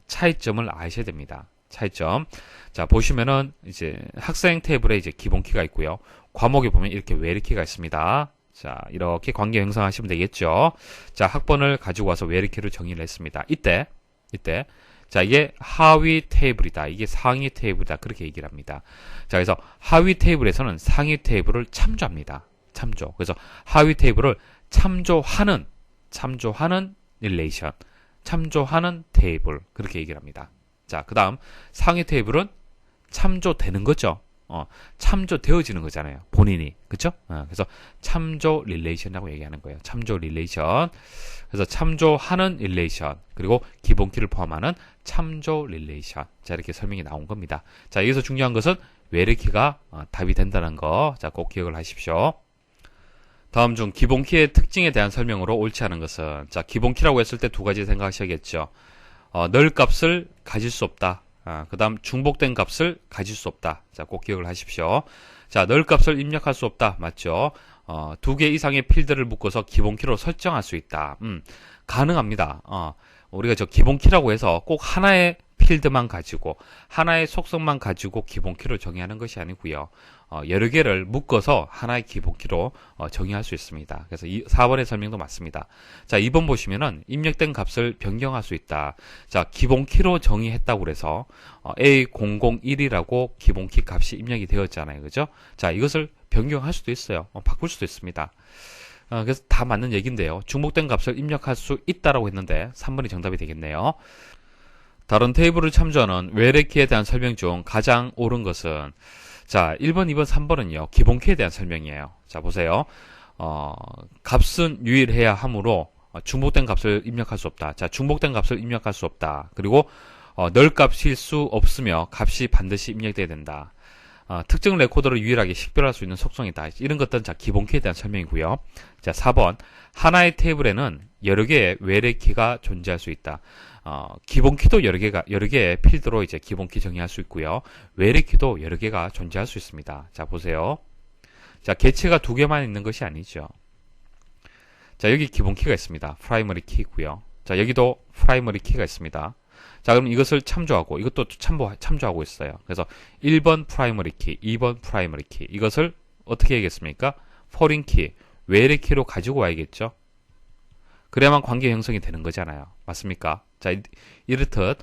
차이점을 아셔야 됩니다. 차이점. 자, 보시면은 이제 학생 테이블에 이제 기본 키가 있고요. 과목에 보면 이렇게 웨리키가 있습니다. 자, 이렇게 관계 형성하시면 되겠죠. 자, 학번을 가지고 와서 웨리키를 정의를 했습니다. 이때 자, 이게 하위 테이블이다, 이게 상위 테이블이다, 그렇게 얘기를 합니다. 자, 그래서 하위 테이블에서는 상위 테이블을 참조합니다. 참조. 그래서 하위 테이블을 참조하는 릴레이션, 참조하는 테이블, 그렇게 얘기를 합니다. 자, 그 다음 상위 테이블은 참조되는 거죠. 참조되어지는 거잖아요, 본인이. 그쵸? 그래서 참조 릴레이션이라고 얘기하는 거예요. 참조 릴레이션. 그래서 참조하는 릴레이션, 그리고 기본키를 포함하는 참조 릴레이션. 자, 이렇게 설명이 나온 겁니다. 자, 여기서 중요한 것은 웨리키가 답이 된다는 거. 자, 꼭 기억을 하십시오. 다음 중 기본키의 특징에 대한 설명으로 옳지 않은 것은, 자, 기본키라고 했을 때 두 가지 생각하셔야겠죠. 널 값을 가질 수 없다. 그 다음 중복된 값을 가질 수 없다. 자, 꼭 기억을 하십시오. 자, 널 값을 입력할 수 없다. 맞죠? 두 개 이상의 필드를 묶어서 기본키로 설정할 수 있다. 가능합니다. 우리가 저 기본키라고 해서 꼭 하나의 필드만 가지고, 하나의 속성만 가지고 기본키로 정의하는 것이 아니고요. 여러 개를 묶어서 하나의 기본키로 정의할 수 있습니다. 그래서 4번의 설명도 맞습니다. 자, 2번 보시면은 입력된 값을 변경할 수 있다. 자, 기본키로 정의했다고 그래서 A001이라고 기본키 값이 입력이 되었잖아요. 그죠? 자, 이것을 변경할 수도 있어요. 바꿀 수도 있습니다. 그래서 다 맞는 얘기인데요. 중복된 값을 입력할 수 있다라고 했는데 3번이 정답이 되겠네요. 다른 테이블을 참조하는 웨리키에 대한 설명 중 가장 옳은 것은, 자, 1번, 2번, 3번은요, 기본키에 대한 설명이에요. 자, 보세요. 값은 유일해야 하므로 중복된 값을 입력할 수 없다. 자, 중복된 값을 입력할 수 없다. 그리고 널 값일 수 없으며 값이 반드시 입력돼야 된다. 특정 레코더를 유일하게 식별할 수 있는 속성이다. 이런 것들은 자, 기본키에 대한 설명이고요. 자, 4번. 하나의 테이블에는 여러 개의 웨리키가 존재할 수 있다. 기본키도 여러 개의 필드로 이제 기본키 정의할 수 있고요. 웨리키도 여러 개가 존재할 수 있습니다. 자, 보세요. 자, 개체가 두 개만 있는 것이 아니죠. 자, 여기 기본키가 있습니다. 프라이머리 키고요. 자, 여기도 프라이머리 키가 있습니다. 자, 그럼 이것을 참조하고, 이것도 참조하고 있어요. 그래서 1번 프라이머리 키, 2번 프라이머리 키, 이것을 어떻게 해야겠습니까? 포린 키, 웨리키로 가지고 와야겠죠. 그래야만 관계 형성이 되는 거잖아요. 맞습니까? 자, 이렇듯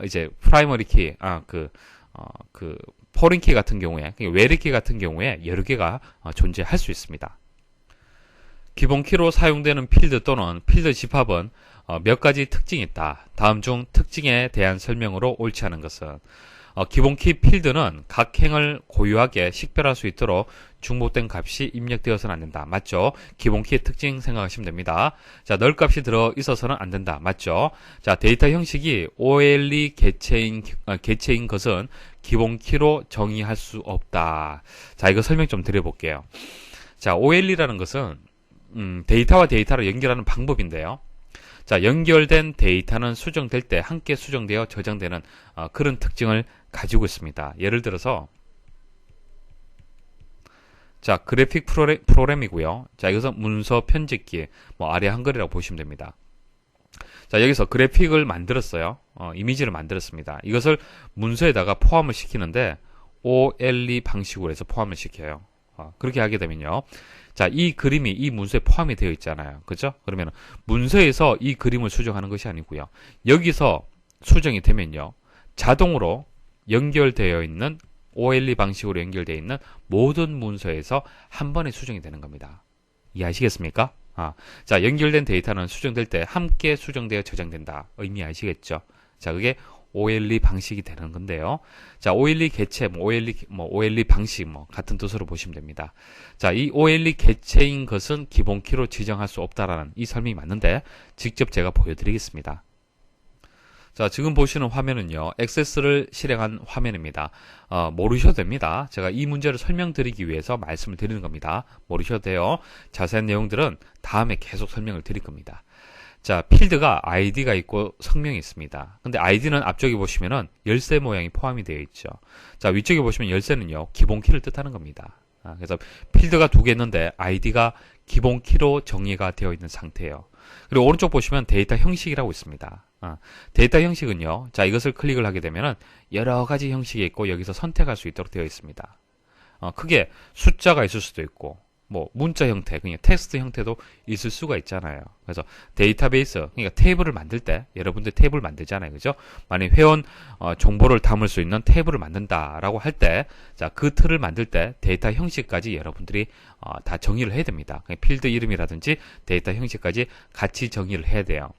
이제 프라이머리 키, 포린 키 같은 경우에, 웨리 키 같은 경우에 여러 개가 존재할 수 있습니다. 기본 키로 사용되는 필드 또는 필드 집합은 몇 가지 특징이 있다. 다음 중 특징에 대한 설명으로 옳지 않은 것은, 기본키 필드는 각 행을 고유하게 식별할 수 있도록 중복된 값이 입력되어서는 안 된다. 맞죠? 기본키의 특징 생각하시면 됩니다. 자, 널 값이 들어 있어서는 안 된다. 맞죠? 자, 데이터 형식이 OLE 개체인 것은 기본키로 정의할 수 없다. 자, 이거 설명 좀 드려볼게요. 자, OLE라는 것은 데이터와 데이터를 연결하는 방법인데요. 자, 연결된 데이터는 수정될 때 함께 수정되어 저장되는 그런 특징을 가지고 있습니다. 예를 들어서, 자, 그래픽 프로그램이고요. 자, 이것은 문서 편집기, 아래 한글이라고 보시면 됩니다. 자, 여기서 그래픽을 만들었어요. 이미지를 만들었습니다. 이것을 문서에다가 포함을 시키는데 OLE 방식으로 해서 포함을 시켜요. 그렇게 하게 되면요. 자, 이 그림이 이 문서에 포함이 되어 있잖아요. 그죠? 그러면 문서에서 이 그림을 수정하는 것이 아니고요. 여기서 수정이 되면요. 자동으로 연결되어 있는 OLE 방식으로 연결되어 있는 모든 문서에서 한 번에 수정이 되는 겁니다. 이해하시겠습니까? 자, 연결된 데이터는 수정될 때 함께 수정되어 저장된다. 의미 아시겠죠? 자, 그게 OLE 방식이 되는 건데요. 자, OLE 개체, OLE 방식, 같은 뜻으로 보시면 됩니다. 자, 이 OLE 개체인 것은 기본키로 지정할 수 없다라는 이 설명이 맞는데, 직접 제가 보여드리겠습니다. 자, 지금 보시는 화면은요, 액세스를 실행한 화면입니다. 모르셔도 됩니다. 제가 이 문제를 설명드리기 위해서 말씀을 드리는 겁니다. 모르셔도 돼요. 자세한 내용들은 다음에 계속 설명을 드릴 겁니다. 자, 필드가 아이디가 있고 성명이 있습니다. 근데 아이디는 앞쪽에 보시면은 열쇠 모양이 포함이 되어 있죠. 자, 위쪽에 보시면 열쇠는요, 기본 키를 뜻하는 겁니다. 그래서 필드가 두 개 있는데 아이디가 기본 키로 정의가 되어 있는 상태예요. 그리고 오른쪽 보시면 데이터 형식이라고 있습니다. 데이터 형식은요, 자, 이것을 클릭을 하게 되면은 여러 가지 형식이 있고 여기서 선택할 수 있도록 되어 있습니다. 크게 숫자가 있을 수도 있고, 뭐 문자 형태, 그냥 텍스트 형태도 있을 수가 있잖아요. 그래서 데이터베이스, 그러니까 테이블을 만들 때 여러분들 테이블 만들잖아요, 그죠? 만약 회원 정보를 담을 수 있는 테이블을 만든다라고 할 때, 자, 그 틀을 만들 때 데이터 형식까지 여러분들이 다 정의를 해야 됩니다. 필드 이름이라든지 데이터 형식까지 같이 정의를 해야 돼요.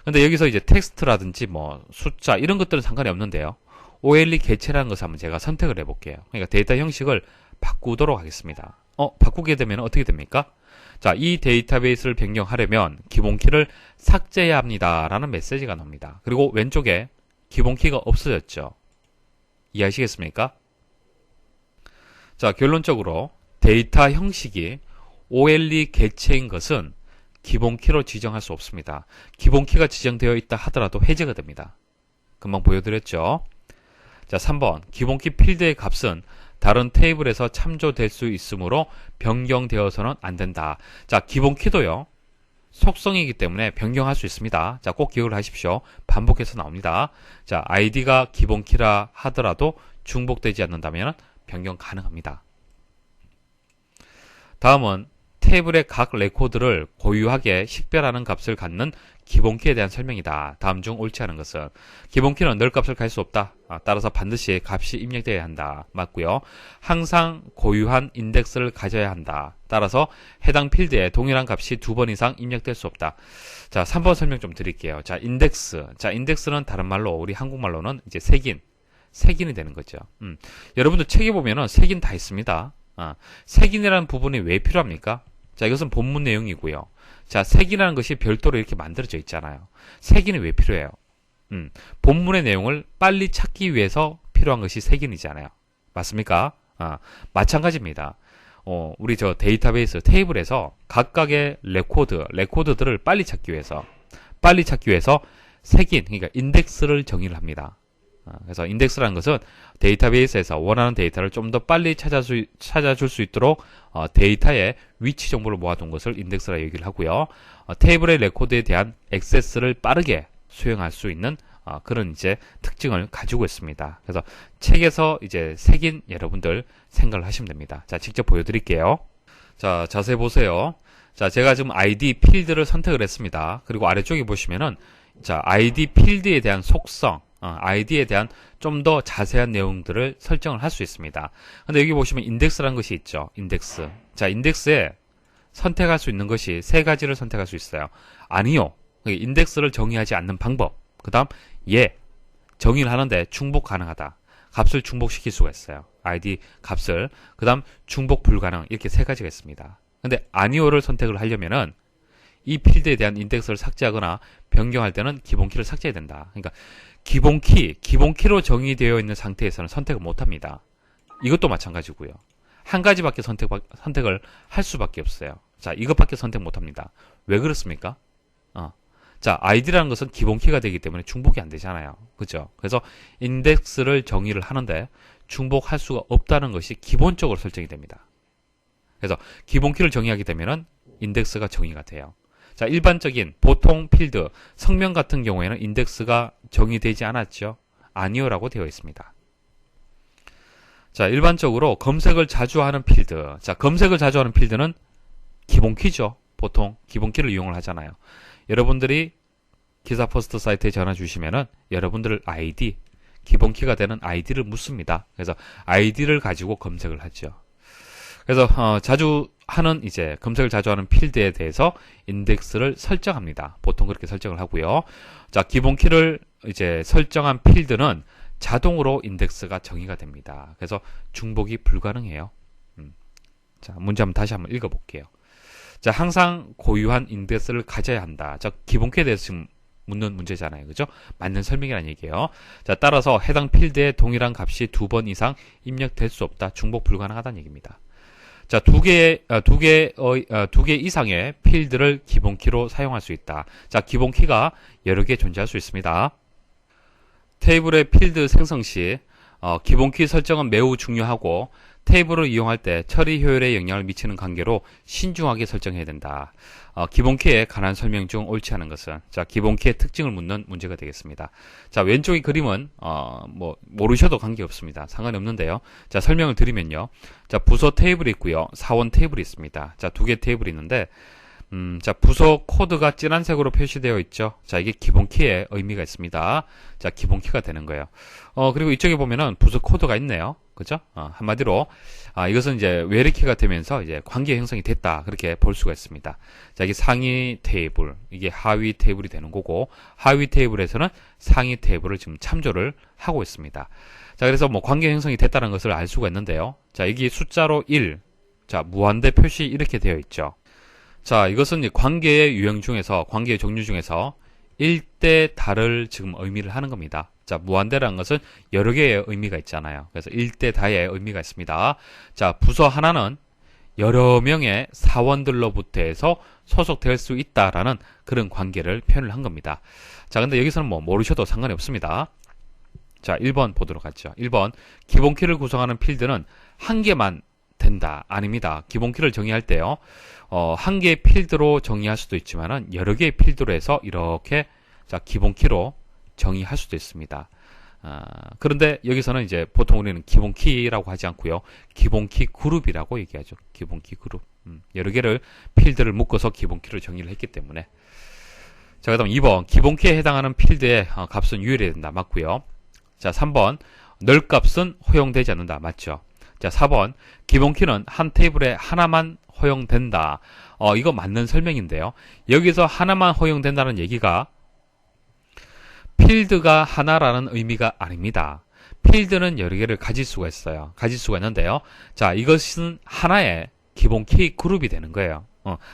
근데 여기서 이제 텍스트라든지 뭐 숫자 이런 것들은 상관이 없는데요. OLE 개체라는 것을 한번 제가 선택을 해볼게요. 그러니까 데이터 형식을 바꾸도록 하겠습니다. 바꾸게 되면 어떻게 됩니까? 자, 이 데이터베이스를 변경하려면 기본키를 삭제해야 합니다. 라는 메시지가 나옵니다. 그리고 왼쪽에 기본키가 없어졌죠. 이해하시겠습니까? 자, 결론적으로 데이터 형식이 OLE 개체인 것은 기본키로 지정할 수 없습니다. 기본키가 지정되어 있다 하더라도 해제가 됩니다. 금방 보여드렸죠? 자, 3번. 기본키 필드의 값은 다른 테이블에서 참조될 수 있으므로 변경되어서는 안 된다. 자, 기본키도요, 속성이기 때문에 변경할 수 있습니다. 자, 꼭 기억을 하십시오. 반복해서 나옵니다. 자, 아이디가 기본키라 하더라도 중복되지 않는다면 변경 가능합니다. 다음은 테이블의 각 레코드를 고유하게 식별하는 값을 갖는 기본키에 대한 설명이다. 다음 중 옳지 않은 것은 기본키는 늘 값을 갈 수 없다. 따라서 반드시 값이 입력되어야 한다. 맞고요. 항상 고유한 인덱스를 가져야 한다. 따라서 해당 필드에 동일한 값이 2번 이상 입력될 수 없다. 자, 3번 설명 좀 드릴게요. 자, 인덱스. 자, 인덱스는 다른 말로 우리 한국말로는 이제 색인이 되는 거죠. 여러분들 책에 보면은 색인 다 있습니다. 색인이라는 부분이 왜 필요합니까? 자, 이것은 본문 내용이고요. 자, 색이라는 것이 별도로 이렇게 만들어져 있잖아요. 색인이 왜 필요해요? 본문의 내용을 빨리 찾기 위해서 필요한 것이 색인이잖아요. 맞습니까? 마찬가지입니다. 우리 저 데이터베이스 테이블에서 각각의 레코드들을 빨리 찾기 위해서 색인, 그러니까 인덱스를 정의를 합니다. 그래서 인덱스라는 것은 데이터베이스에서 원하는 데이터를 좀 더 빨리 찾아줄 수 있도록 데이터의 위치 정보를 모아둔 것을 인덱스라 얘기를 하고요. 테이블의 레코드에 대한 액세스를 빠르게 수행할 수 있는 그런 이제 특징을 가지고 있습니다. 그래서 책에서 이제 색인 여러분들 생각을 하시면 됩니다. 자, 직접 보여드릴게요. 자, 자세히 보세요. 자, 제가 지금 ID 필드를 선택을 했습니다. 그리고 아래쪽에 보시면은 자, ID 필드에 대한 속성, 아이디에 대한 좀 더 자세한 내용들을 설정을 할 수 있습니다. 근데 여기 보시면 인덱스라는 것이 있죠. 인덱스. 자, 인덱스에 선택할 수 있는 것이 세 가지를 선택할 수 있어요. 아니요. 인덱스를 정의하지 않는 방법. 그 다음, 정의를 하는데 중복 가능하다. 값을 중복시킬 수가 있어요. 아이디 값을. 그 다음, 중복 불가능. 이렇게 세 가지가 있습니다. 근데 아니요를 선택을 하려면은 이 필드에 대한 인덱스를 삭제하거나 변경할 때는 기본키를 삭제해야 된다. 그러니까 기본키로 정의되어 있는 상태에서는 선택을 못합니다. 이것도 마찬가지고요. 한 가지밖에 선택을 할 수밖에 없어요. 자, 이것밖에 선택 못합니다. 왜 그렇습니까? 자, id라는 것은 기본키가 되기 때문에 중복이 안 되잖아요. 그죠? 그래서 인덱스를 정의를 하는데 중복할 수가 없다는 것이 기본적으로 설정이 됩니다. 그래서 기본키를 정의하게 되면은 인덱스가 정의가 돼요. 자, 일반적인 보통 필드, 성명 같은 경우에는 인덱스가 정의되지 않았죠. 아니요라고 되어 있습니다. 자, 일반적으로 검색을 자주 하는 필드. 자, 검색을 자주 하는 필드는 기본키죠. 보통 기본키를 이용을 하잖아요. 여러분들이 기사 포스트 사이트에 전화 주시면은 여러분들 아이디, 기본키가 되는 아이디를 묻습니다. 그래서 아이디를 가지고 검색을 하죠. 그래서 검색을 자주 하는 필드에 대해서 인덱스를 설정합니다. 보통 그렇게 설정을 하고요. 자, 기본키를 이제 설정한 필드는 자동으로 인덱스가 정의가 됩니다. 그래서 중복이 불가능해요. 자, 문제 다시 한번 읽어볼게요. 자, 항상 고유한 인덱스를 가져야 한다. 자, 기본키에 대해서 지금 묻는 문제잖아요. 그죠? 맞는 설명이라는 얘기예요. 자, 따라서 해당 필드에 동일한 값이 2번 이상 입력될 수 없다. 중복 불가능하다는 얘기입니다. 자, 두 개 이상의 필드를 기본키로 사용할 수 있다. 자, 기본키가 여러 개 존재할 수 있습니다. 테이블의 필드 생성 시 기본키 설정은 매우 중요하고 테이블을 이용할 때 처리 효율에 영향을 미치는 관계로 신중하게 설정해야 된다. 기본키에 관한 설명 중 옳지 않은 것은 자, 기본키의 특징을 묻는 문제가 되겠습니다. 자, 왼쪽의 그림은 모르셔도 관계없습니다. 상관이 없는데요. 자, 설명을 드리면요. 자, 부서 테이블이 있고요. 사원 테이블이 있습니다. 자, 두 개 테이블이 있는데 자, 부서 코드가 진한색으로 표시되어 있죠. 자, 이게 기본키의 의미가 있습니다. 자, 기본키가 되는 거예요. 그리고 이쪽에 보면은 부서 코드가 있네요. 그죠? 한마디로, 이것은 이제 외래키가 되면서 이제 관계 형성이 됐다. 그렇게 볼 수가 있습니다. 자, 이게 상위 테이블, 이게 하위 테이블이 되는 거고, 하위 테이블에서는 상위 테이블을 지금 참조를 하고 있습니다. 자, 그래서 뭐 관계 형성이 됐다는 것을 알 수가 있는데요. 자, 여기 숫자로 1, 자, 무한대 표시 이렇게 되어 있죠. 자, 이것은 관계의 유형 중에서, 관계의 종류 중에서 1대 다를 지금 의미를 하는 겁니다. 자, 무한대라는 것은 여러 개의 의미가 있잖아요. 그래서 1대 다의 의미가 있습니다. 자, 부서 하나는 여러 명의 사원들로부터 해서 소속될 수 있다라는 그런 관계를 표현을 한 겁니다. 자, 근데 여기서는 뭐 모르셔도 상관이 없습니다. 자, 1번 보도록 하죠. 1번, 기본키를 구성하는 필드는 한 개만 된다. 아닙니다. 기본키를 정의할 때요. 한 개의 필드로 정의할 수도 있지만은 여러 개의 필드로 해서 이렇게 자, 기본키로 정의할 수도 있습니다. 그런데 여기서는 이제 보통 우리는 기본키라고 하지 않고요. 기본키 그룹이라고 얘기하죠. 기본키 그룹. 여러 개를 필드를 묶어서 기본키를 정의를 했기 때문에. 자, 그다음 2번. 기본키에 해당하는 필드의 값은 유일해야 된다. 맞고요. 자, 3번. 널 값은 허용되지 않는다. 맞죠? 자, 4번. 기본키는 한 테이블에 하나만 허용된다. 이거 맞는 설명인데요. 여기서 하나만 허용된다는 얘기가 필드가 하나라는 의미가 아닙니다. 필드는 여러 개를 가질 수가 있어요. 가질 수가 있는데요. 자, 이것은 하나의 기본키 그룹이 되는 거예요.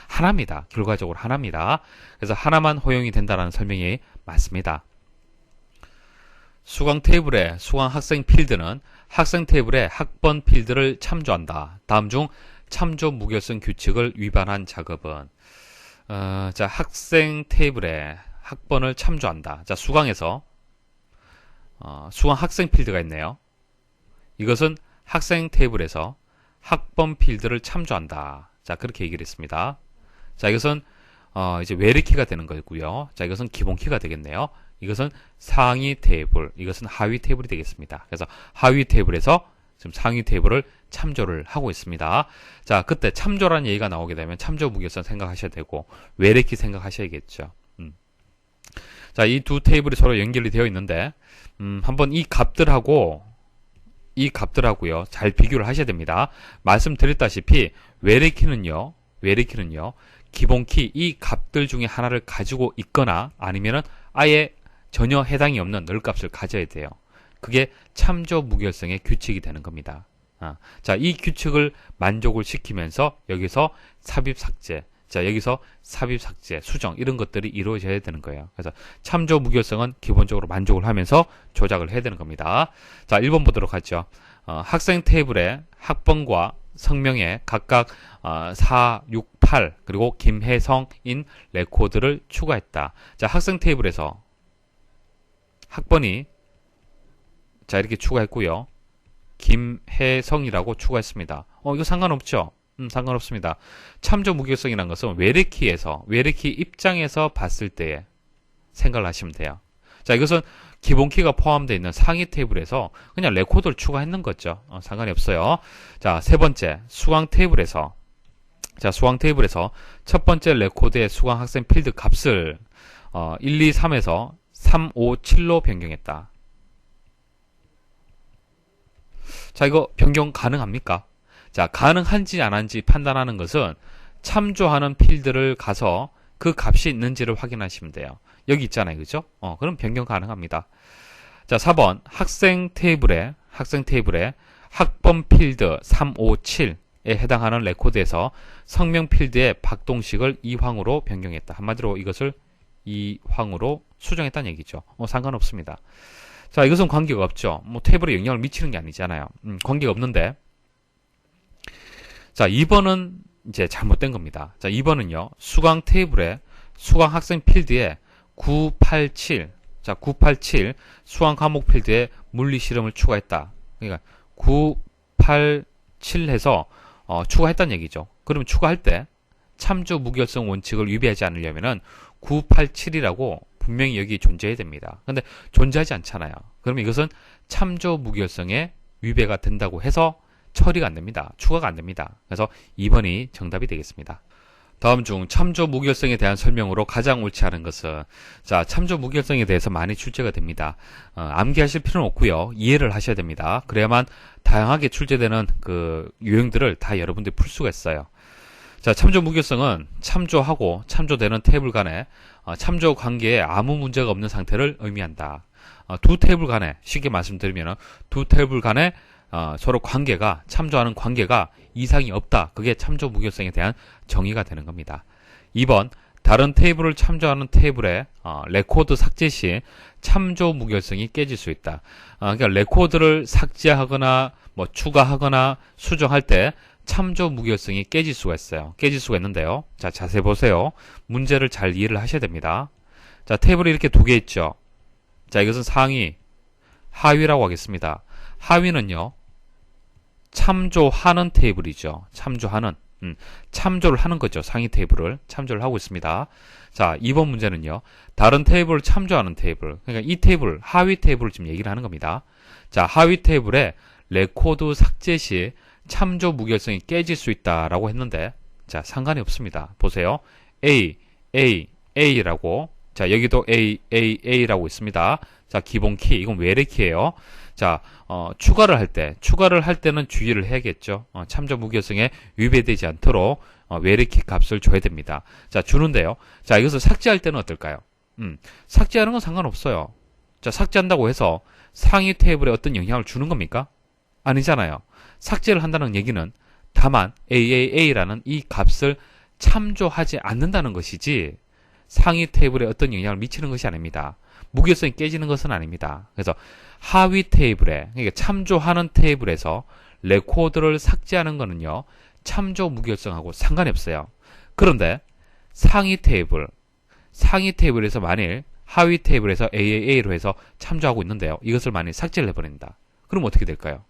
하나입니다. 결과적으로 하나입니다. 그래서 하나만 허용이 된다는 설명이 맞습니다. 수강 테이블의 수강 학생 필드는 학생 테이블의 학번 필드를 참조한다. 다음 중 참조 무결성 규칙을 위반한 작업은 자, 학생 테이블에 학번을 참조한다. 자, 수강에서 수강 학생 필드가 있네요. 이것은 학생 테이블에서 학번 필드를 참조한다. 자, 그렇게 얘기를 했습니다. 자, 이것은 이제 외래키가 되는 거고요. 자, 이것은 기본키가 되겠네요. 이것은 상위 테이블, 이것은 하위 테이블이 되겠습니다. 그래서 하위 테이블에서 지금 상위 테이블을 참조를 하고 있습니다. 자, 그때 참조라는 얘기가 나오게 되면 참조 무결성 생각하셔야 되고 외래키 생각하셔야겠죠. 자, 이 두 테이블이 서로 연결이 되어 있는데 한번 이 값들하고요 잘 비교를 하셔야 됩니다. 말씀드렸다시피 외래키는요 기본키 이 값들 중에 하나를 가지고 있거나 아니면은 아예 전혀 해당이 없는 널 값을 가져야 돼요. 그게 참조 무결성의 규칙이 되는 겁니다. 자, 이 규칙을 만족을 시키면서 여기서 삽입 삭제, 자, 여기서 삽입 삭제, 수정 이런 것들이 이루어져야 되는 거예요. 그래서 참조 무결성은 기본적으로 만족을 하면서 조작을 해야 되는 겁니다. 자, 1번 보도록 하죠. 학생 테이블에 학번과 성명에 각각 4, 6, 8 그리고 김혜성인 레코드를 추가했다. 자, 학생 테이블에서 학번이 자, 이렇게 추가했고요. 김혜성이라고 추가했습니다. 이거 상관없죠? 상관없습니다. 참조 무결성이라는 것은 외래키 입장에서 봤을 때에 생각을 하시면 돼요. 자, 이것은 기본키가 포함되어 있는 상위 테이블에서 그냥 레코드를 추가했는 거죠. 상관이 없어요. 자, 세 번째, 수강 테이블에서 첫 번째 레코드의 수강 학생 필드 값을 1, 2, 3에서 3, 5, 7로 변경했다. 자, 이거 변경 가능합니까? 자, 가능한지 안 한지 판단하는 것은 참조하는 필드를 가서 그 값이 있는지를 확인하시면 돼요. 여기 있잖아요. 그죠? 그럼 변경 가능합니다. 자, 4번. 학생 테이블에 학번 필드 3, 5, 7에 해당하는 레코드에서 성명 필드의 박동식을 이황으로 변경했다. 한마디로 이것을 이황으로 수정했다는 얘기죠. 상관없습니다. 자, 이것은 관계가 없죠. 뭐 테이블에 영향을 미치는 게 아니잖아요. 관계가 없는데. 자, 2번은 이제 잘못된 겁니다. 자, 2번은요. 수강 테이블에 수강 학생 필드에 987, 자, 987 수강 과목 필드에 물리 실험을 추가했다. 그러니까 987 해서 추가했다는 얘기죠. 그러면 추가할 때 참조 무결성 원칙을 위배하지 않으려면은 987이라고 분명히 여기 존재해야 됩니다. 근데 존재하지 않잖아요. 그러면 이것은 참조 무결성에 위배가 된다고 해서 처리가 안 됩니다. 추가가 안 됩니다. 그래서 2번이 정답이 되겠습니다. 다음 중 참조 무결성에 대한 설명으로 가장 옳지 않은 것은, 자, 참조 무결성에 대해서 많이 출제가 됩니다. 암기하실 필요는 없고요. 이해를 하셔야 됩니다. 그래야만 다양하게 출제되는 그 유형들을 다 여러분들이 풀 수가 있어요. 자, 참조 무결성은 참조하고 참조되는 테이블 간에 참조 관계에 아무 문제가 없는 상태를 의미한다. 두 테이블 간에, 쉽게 말씀드리면 두 테이블 간에 서로 관계가, 참조하는 관계가 이상이 없다. 그게 참조 무결성에 대한 정의가 되는 겁니다. 2번, 다른 테이블을 참조하는 테이블에 레코드 삭제 시 참조 무결성이 깨질 수 있다. 그러니까 레코드를 삭제하거나 뭐 추가하거나 수정할 때 참조 무결성이 깨질 수가 있어요. 깨질 수가 있는데요. 자, 자세히 보세요. 문제를 잘 이해를 하셔야 됩니다. 자, 테이블이 이렇게 두 개 있죠. 자, 이것은 상위, 하위라고 하겠습니다. 하위는요, 참조하는 테이블이죠. 참조하는, 참조를 하는 거죠. 상위 테이블을 참조를 하고 있습니다. 자, 2번 문제는요, 다른 테이블을 참조하는 테이블. 그러니까 이 테이블, 하위 테이블을 지금 얘기를 하는 겁니다. 자, 하위 테이블에 레코드 삭제 시 참조 무결성이 깨질 수 있다라고 했는데, 자, 상관이 없습니다. 보세요. A, A, A라고, 자, 여기도 A, A, A라고 있습니다. 자, 기본 키, 이건 외래 키예요. 자, 추가를 할 때는 주의를 해야겠죠. 참조 무결성에 위배되지 않도록 외래 키 값을 줘야 됩니다. 자, 주는데요. 자, 이것을 삭제할 때는 어떨까요? 삭제하는 건 상관없어요. 자, 삭제한다고 해서 상위 테이블에 어떤 영향을 주는 겁니까? 아니잖아요. 삭제를 한다는 얘기는 다만 AAA라는 이 값을 참조하지 않는다는 것이지 상위 테이블에 어떤 영향을 미치는 것이 아닙니다. 무결성이 깨지는 것은 아닙니다. 그래서 하위 테이블에, 그러니까 참조하는 테이블에서 레코드를 삭제하는 것은요, 참조 무결성하고 상관이 없어요. 그런데 상위 테이블에서 만일 하위 테이블에서 AAA로 해서 참조하고 있는데요. 이것을 만일 삭제를 해버린다. 그럼 어떻게 될까요?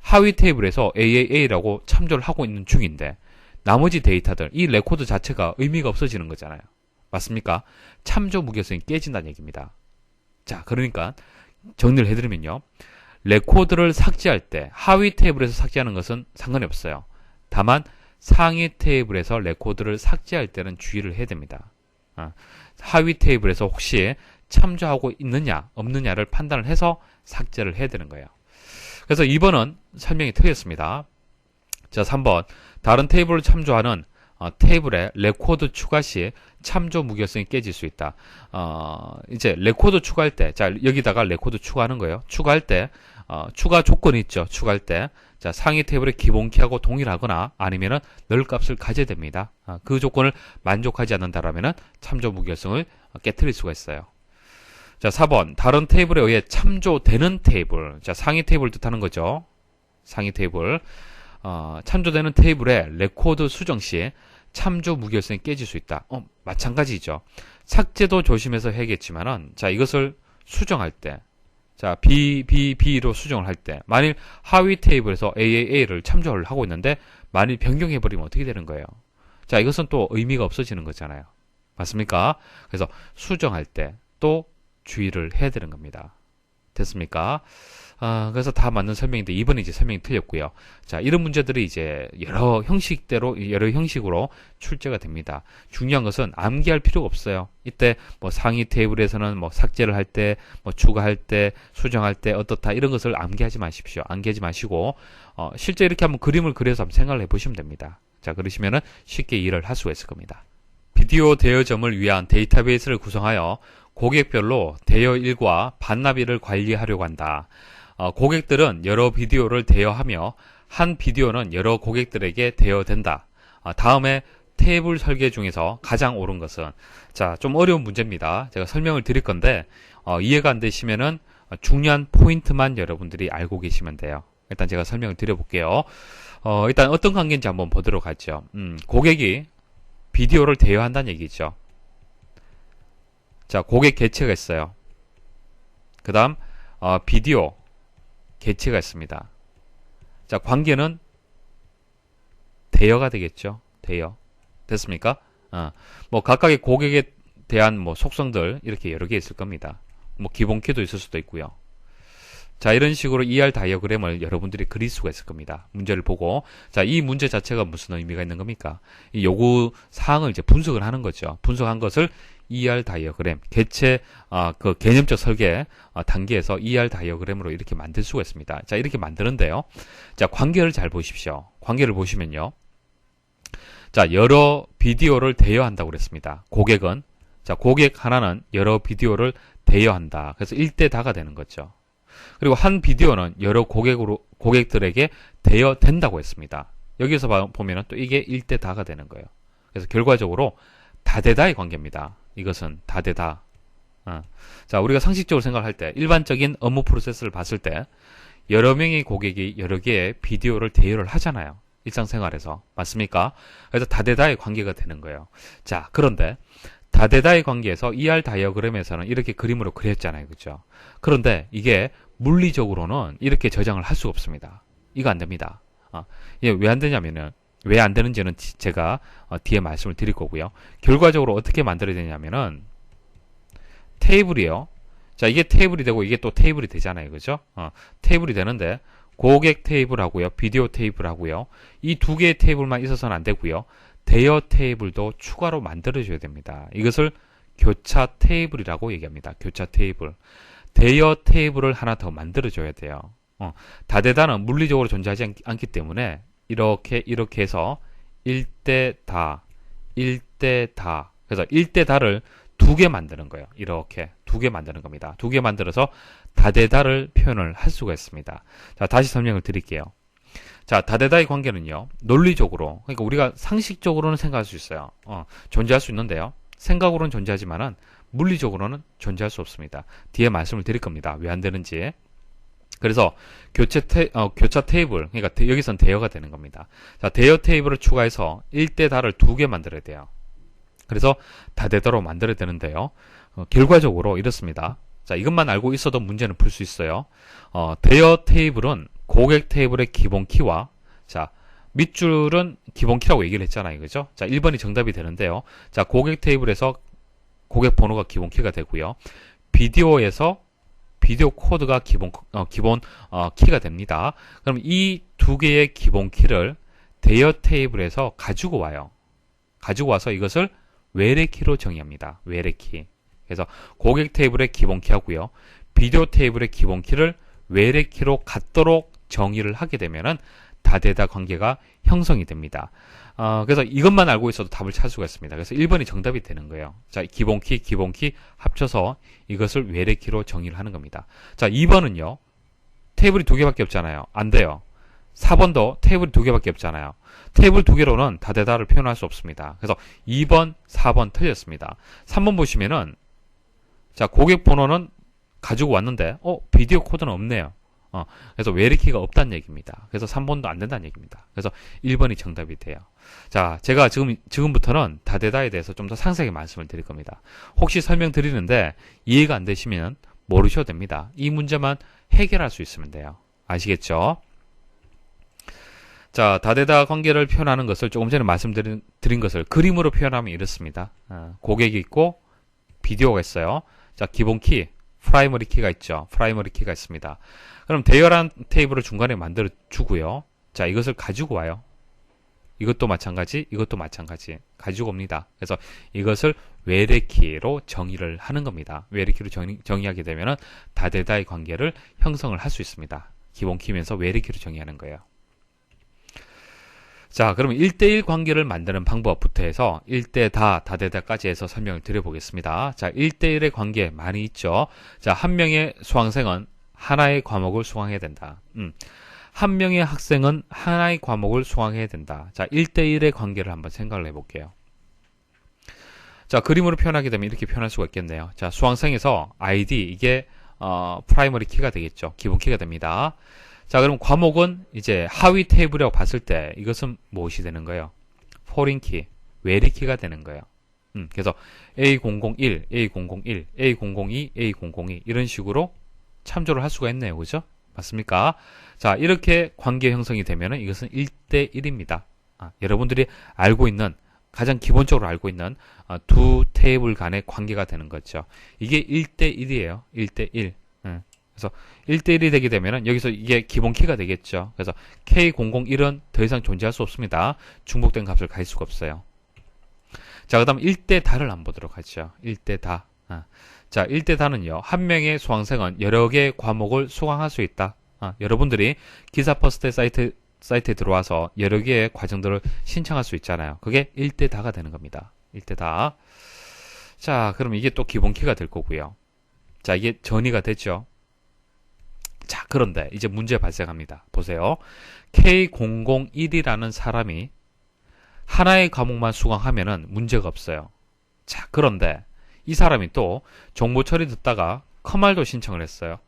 하위 테이블에서 AAA라고 참조를 하고 있는 중인데 나머지 데이터들, 이 레코드 자체가 의미가 없어지는 거잖아요. 맞습니까? 참조 무결성이 깨진다는 얘기입니다. 자, 그러니까 정리를 해드리면요. 레코드를 삭제할 때 하위 테이블에서 삭제하는 것은 상관이 없어요. 다만 상위 테이블에서 레코드를 삭제할 때는 주의를 해야 됩니다. 하위 테이블에서 혹시 참조하고 있느냐 없느냐를 판단을 해서 삭제를 해야 되는 거예요. 그래서 2번은 설명이 틀렸습니다. 자, 3번 다른 테이블을 참조하는 테이블에 레코드 추가 시 참조 무결성이 깨질 수 있다. 이제 레코드 추가할 때, 자, 여기다가 레코드 추가하는 거예요. 추가할 때, 추가 조건이 있죠. 추가할 때, 자, 상위 테이블의 기본 키하고 동일하거나 아니면은 널 값을 가져야 됩니다. 그 조건을 만족하지 않는다라면은 참조 무결성을 깨뜨릴 수가 있어요. 자, 4번 다른 테이블에 의해 참조되는 테이블. 자, 상위 테이블 뜻하는 거죠. 상위 테이블. 참조되는 테이블에 레코드 수정 시 참조 무결성이 깨질 수 있다. 마찬가지죠. 삭제도 조심해서 해야겠지만은, 자, 이것을 수정할 때, 자, B로 수정을 할 때, 만일 하위 테이블에서 AAA를 참조를 하고 있는데, 만일 변경해버리면 어떻게 되는 거예요? 자, 이것은 또 의미가 없어지는 거잖아요. 맞습니까? 그래서 수정할 때 또 주의를 해야 되는 겁니다. 됐습니까? 그래서 다 맞는 설명인데 2번이 이제 설명이 틀렸고요. 자, 이런 문제들이 이제 여러 형식으로 출제가 됩니다. 중요한 것은 암기할 필요가 없어요. 이때 뭐 상위 테이블에서는 뭐 삭제를 할 때, 뭐 추가할 때, 수정할 때 어떻다 이런 것을 암기하지 마십시오. 암기하지 마시고 실제 이렇게 한번 그림을 그려서 한번 생각을 해보시면 됩니다. 자, 그러시면은 쉽게 이해를 할 수가 있을 겁니다. 비디오 대여점을 위한 데이터베이스를 구성하여 고객별로 대여일과 반납일을 관리하려고 한다. 고객들은 여러 비디오를 대여하며 한 비디오는 여러 고객들에게 대여된다. 다음에 테이블 설계 중에서 가장 옳은 것은, 자, 좀 어려운 문제입니다. 제가 설명을 드릴 건데 이해가 안 되시면은 중요한 포인트만 여러분들이 알고 계시면 돼요. 일단 제가 설명을 드려볼게요. 일단 어떤 관계인지 한번 보도록 하죠. 고객이 비디오를 대여한다는 얘기죠. 자, 고객 개체가 있어요. 그 다음, 비디오 개체가 있습니다. 자, 관계는 대여가 되겠죠. 대여. 됐습니까? 뭐, 각각의 고객에 대한 뭐, 속성들, 이렇게 여러 개 있을 겁니다. 뭐, 기본 키도 있을 수도 있고요. 자, 이런 식으로 ER 다이어그램을 여러분들이 그릴 수가 있을 겁니다. 문제를 보고. 자, 이 문제 자체가 무슨 의미가 있는 겁니까? 이 요구 사항을 이제 분석을 하는 거죠. 분석한 것을 ER 다이어그램, 개체, 그 개념적 설계 단계에서 ER 다이어그램으로 이렇게 만들 수가 있습니다. 자, 이렇게 만드는데요. 자, 관계를 잘 보십시오. 관계를 보시면요. 자, 여러 비디오를 대여한다고 그랬습니다. 고객은. 자, 고객 하나는 여러 비디오를 대여한다. 그래서 1대 다가 되는 거죠. 그리고 한 비디오는 여러 고객들에게 대여된다고 했습니다. 여기서 보면은 또 이게 1대 다가 되는 거예요. 그래서 결과적으로 다대다의 관계입니다. 이것은 다대다. 자, 우리가 상식적으로 생각할 때, 일반적인 업무 프로세스를 봤을 때, 여러 명의 고객이 여러 개의 비디오를 대여를 하잖아요. 일상생활에서. 맞습니까? 그래서 다대다의 관계가 되는 거예요. 자, 그런데, 다대다의 관계에서 ER 다이어그램에서는 이렇게 그림으로 그렸잖아요. 그죠? 그런데 이게 물리적으로는 이렇게 저장을 할 수가 없습니다. 이거 안 됩니다. 이게 왜 안 되냐면은, 왜 안 되는지는 제가 뒤에 말씀을 드릴 거고요. 결과적으로 어떻게 만들어야 되냐면은, 테이블이요. 자, 이게 테이블이 되고 이게 또 테이블이 되잖아요. 그죠? 테이블이 되는데, 고객 테이블하고요, 비디오 테이블하고요, 이 두 개의 테이블만 있어서는 안 되고요. 대여 테이블도 추가로 만들어줘야 됩니다. 이것을 교차 테이블이라고 얘기합니다. 교차 테이블. 대여 테이블을 하나 더 만들어줘야 돼요. 다대다는 물리적으로 존재하지 않기 때문에 이렇게 해서 1대 다, 1대 다. 그래서 1대 다를 두 개 만드는 거예요. 이렇게 두 개 만드는 겁니다. 두 개 만들어서 다대다를 표현을 할 수가 있습니다. 자, 다시 설명을 드릴게요. 자, 다대다의 관계는요, 논리적으로, 그러니까 우리가 상식적으로는 생각할 수 있어요. 존재할 수 있는데요. 생각으로는 존재하지만은 물리적으로는 존재할 수 없습니다. 뒤에 말씀을 드릴 겁니다. 왜 안 되는지. 그래서 교차 테이블, 그러니까 여기선 대여가 되는 겁니다. 자, 대여 테이블을 추가해서 1대 다를 두 개 만들어야 돼요. 그래서 다대다로 만들어야 되는데요. 결과적으로 이렇습니다. 자, 이것만 알고 있어도 문제는 풀 수 있어요. 대여 테이블은 고객 테이블의 기본 키와, 자, 밑줄은 기본 키라고 얘기를 했잖아요. 그죠? 자, 1번이 정답이 되는데요. 자, 고객 테이블에서 고객 번호가 기본 키가 되고요. 비디오에서 비디오 코드가 기본 키가 됩니다. 그럼 이 두 개의 기본 키를 대여 테이블에서 가지고 와요. 가지고 와서 이것을 외래 키로 정의합니다. 외래 키. 그래서 고객 테이블의 기본 키하고요. 비디오 테이블의 기본 키를 외래 키로 갖도록 정의를 하게 되면은 다대다 관계가 형성이 됩니다. 그래서 이것만 알고 있어도 답을 찾을 수가 있습니다. 그래서 1번이 정답이 되는 거예요. 자, 기본 키 합쳐서 이것을 외래 키로 정의를 하는 겁니다. 자, 2번은요. 테이블이 두 개밖에 없잖아요. 안 돼요. 4번도 테이블이 두 개밖에 없잖아요. 테이블 두 개로는 다대다를 표현할 수 없습니다. 그래서 2번, 4번 틀렸습니다. 3번 보시면은, 자, 고객 번호는 가지고 왔는데, 비디오 코드는 없네요. 그래서 외래키가 없다는 얘기입니다. 그래서 3번도 안 된다는 얘기입니다. 그래서 1번이 정답이 돼요. 자, 제가 지금부터는 다대다에 대해서 좀 더 상세하게 말씀을 드릴 겁니다. 혹시 설명드리는데 이해가 안 되시면 모르셔도 됩니다. 이 문제만 해결할 수 있으면 돼요. 아시겠죠? 자, 다대다 관계를 표현하는 것을 조금 전에 말씀드린 것을 그림으로 표현하면 이렇습니다. 고객이 있고 비디오가 있어요. 자, 기본 키, 프라이머리 키가 있죠. 프라이머리 키가 있습니다. 그럼 대여란 테이블을 중간에 만들어 주고요. 자, 이것을 가지고 와요. 이것도 마찬가지, 이것도 마찬가지. 가지고 옵니다. 그래서 이것을 외래키로 정의를 하는 겁니다. 외래키로 정의하게 되면은 다대다의 관계를 형성을 할 수 있습니다. 기본 키면서 외래키로 정의하는 거예요. 자, 그러면 1대1 관계를 만드는 방법부터 해서 1대 다, 다대다까지 해서 설명을 드려보겠습니다. 자, 1대1의 관계 많이 있죠. 자, 한 명의 수강생은 하나의 과목을 수강해야 된다. 한 명의 학생은 하나의 과목을 수강해야 된다. 자, 1대1의 관계를 한번 생각을 해볼게요. 자, 그림으로 표현하게 되면 이렇게 표현할 수가 있겠네요. 자, 수강생에서 아이디, 이게 프라이머리 키가 되겠죠. 기본 키가 됩니다. 자, 그럼 과목은 이제 하위 테이블이라고 봤을 때 이것은 무엇이 되는 거예요? 포린 키, 외리키가 되는 거예요. 그래서 A001, A001, A002, A002 이런 식으로 참조를 할 수가 있네요. 그죠? 맞습니까? 자, 이렇게 관계 형성이 되면은 이것은 1대1입니다. 여러분들이 알고 있는, 가장 기본적으로 알고 있는 두 테이블 간의 관계가 되는 거죠. 이게 1대1이에요. 1대1. 그래서 1대1이 되게 되면은 여기서 이게 기본 키가 되겠죠. 그래서 K001은 더 이상 존재할 수 없습니다. 중복된 값을 가질 수가 없어요. 자, 그 다음 1대 다를 한번 보도록 하죠. 1대 다. 자, 1대 다는요, 한 명의 수강생은 여러 개의 과목을 수강할 수 있다. 여러분들이 기사 퍼스트 사이트에 들어와서 여러 개의 과정들을 신청할 수 있잖아요. 그게 1대 다가 되는 겁니다. 1대 다. 자, 그럼 이게 또 기본 키가 될 거고요. 자, 이게 전이가 됐죠. 자, 그런데 이제 문제 발생합니다. 보세요. K001이라는 사람이 하나의 과목만 수강하면은 문제가 없어요. 자, 그런데 이 사람이 또 정보 처리 듣다가 커말도 신청을 했어요.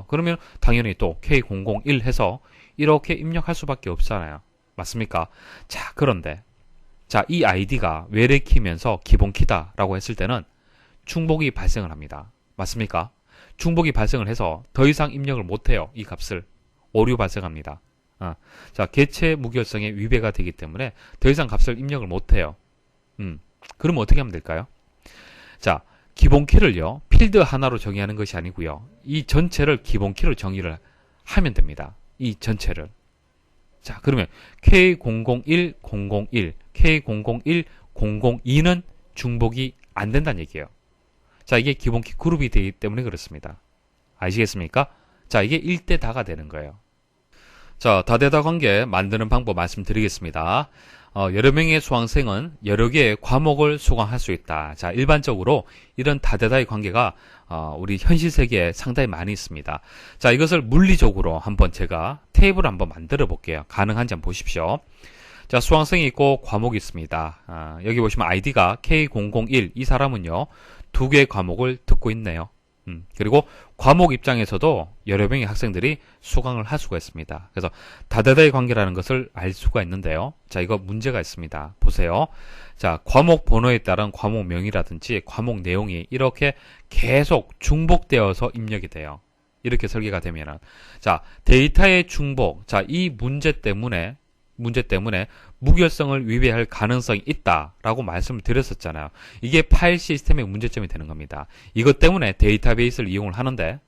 그러면 당연히 또 K001 해서 이렇게 입력할 수밖에 없잖아요. 맞습니까? 자, 그런데 자, 이 아이디가 외래키면서 기본 키다라고 했을 때는 중복이 발생을 합니다. 맞습니까? 중복이 발생을 해서 더 이상 입력을 못해요. 이 값을. 오류 발생합니다. 자, 개체 무결성에 위배가 되기 때문에 더 이상 값을 입력을 못해요. 그럼 어떻게 하면 될까요? 자, 기본 키를요, 필드 하나로 정의하는 것이 아니고요, 이 전체를 기본 키로 정의를 하면 됩니다. 이 전체를. 자, 그러면 K001, 001, K001, 002는 중복이 안 된다는 얘기예요. 자, 이게 기본 키 그룹이 되기 때문에 그렇습니다. 아시겠습니까? 자, 이게 1대 다가 되는 거예요. 자, 다대다 관계 만드는 방법 말씀드리겠습니다. 여러 명의 수강생은 여러 개의 과목을 수강할 수 있다. 자, 일반적으로 이런 다대다의 관계가 우리 현실 세계에 상당히 많이 있습니다. 자, 이것을 물리적으로 한번 제가 테이블을 한번 만들어 볼게요. 가능한지 한번 보십시오. 자, 수강생이 있고 과목이 있습니다. 여기 보시면 아이디가 K001, 이 사람은요, 두 개의 과목을 듣고 있네요. 그리고 과목 입장에서도 여러 명의 학생들이 수강을 할 수가 있습니다. 그래서 다대다의 관계라는 것을 알 수가 있는데요. 자, 이거 문제가 있습니다. 보세요. 자, 과목 번호에 따른 과목명이라든지 과목 내용이 이렇게 계속 중복되어서 입력이 돼요. 이렇게 설계가 되면은. 자, 데이터의 중복. 자, 이 문제 때문에 무결성을 위배할 가능성이 있다라고 말씀을 드렸었잖아요. 이게 파일 시스템의 문제점이 되는 겁니다. 이것 때문에 데이터베이스를 이용을 하는데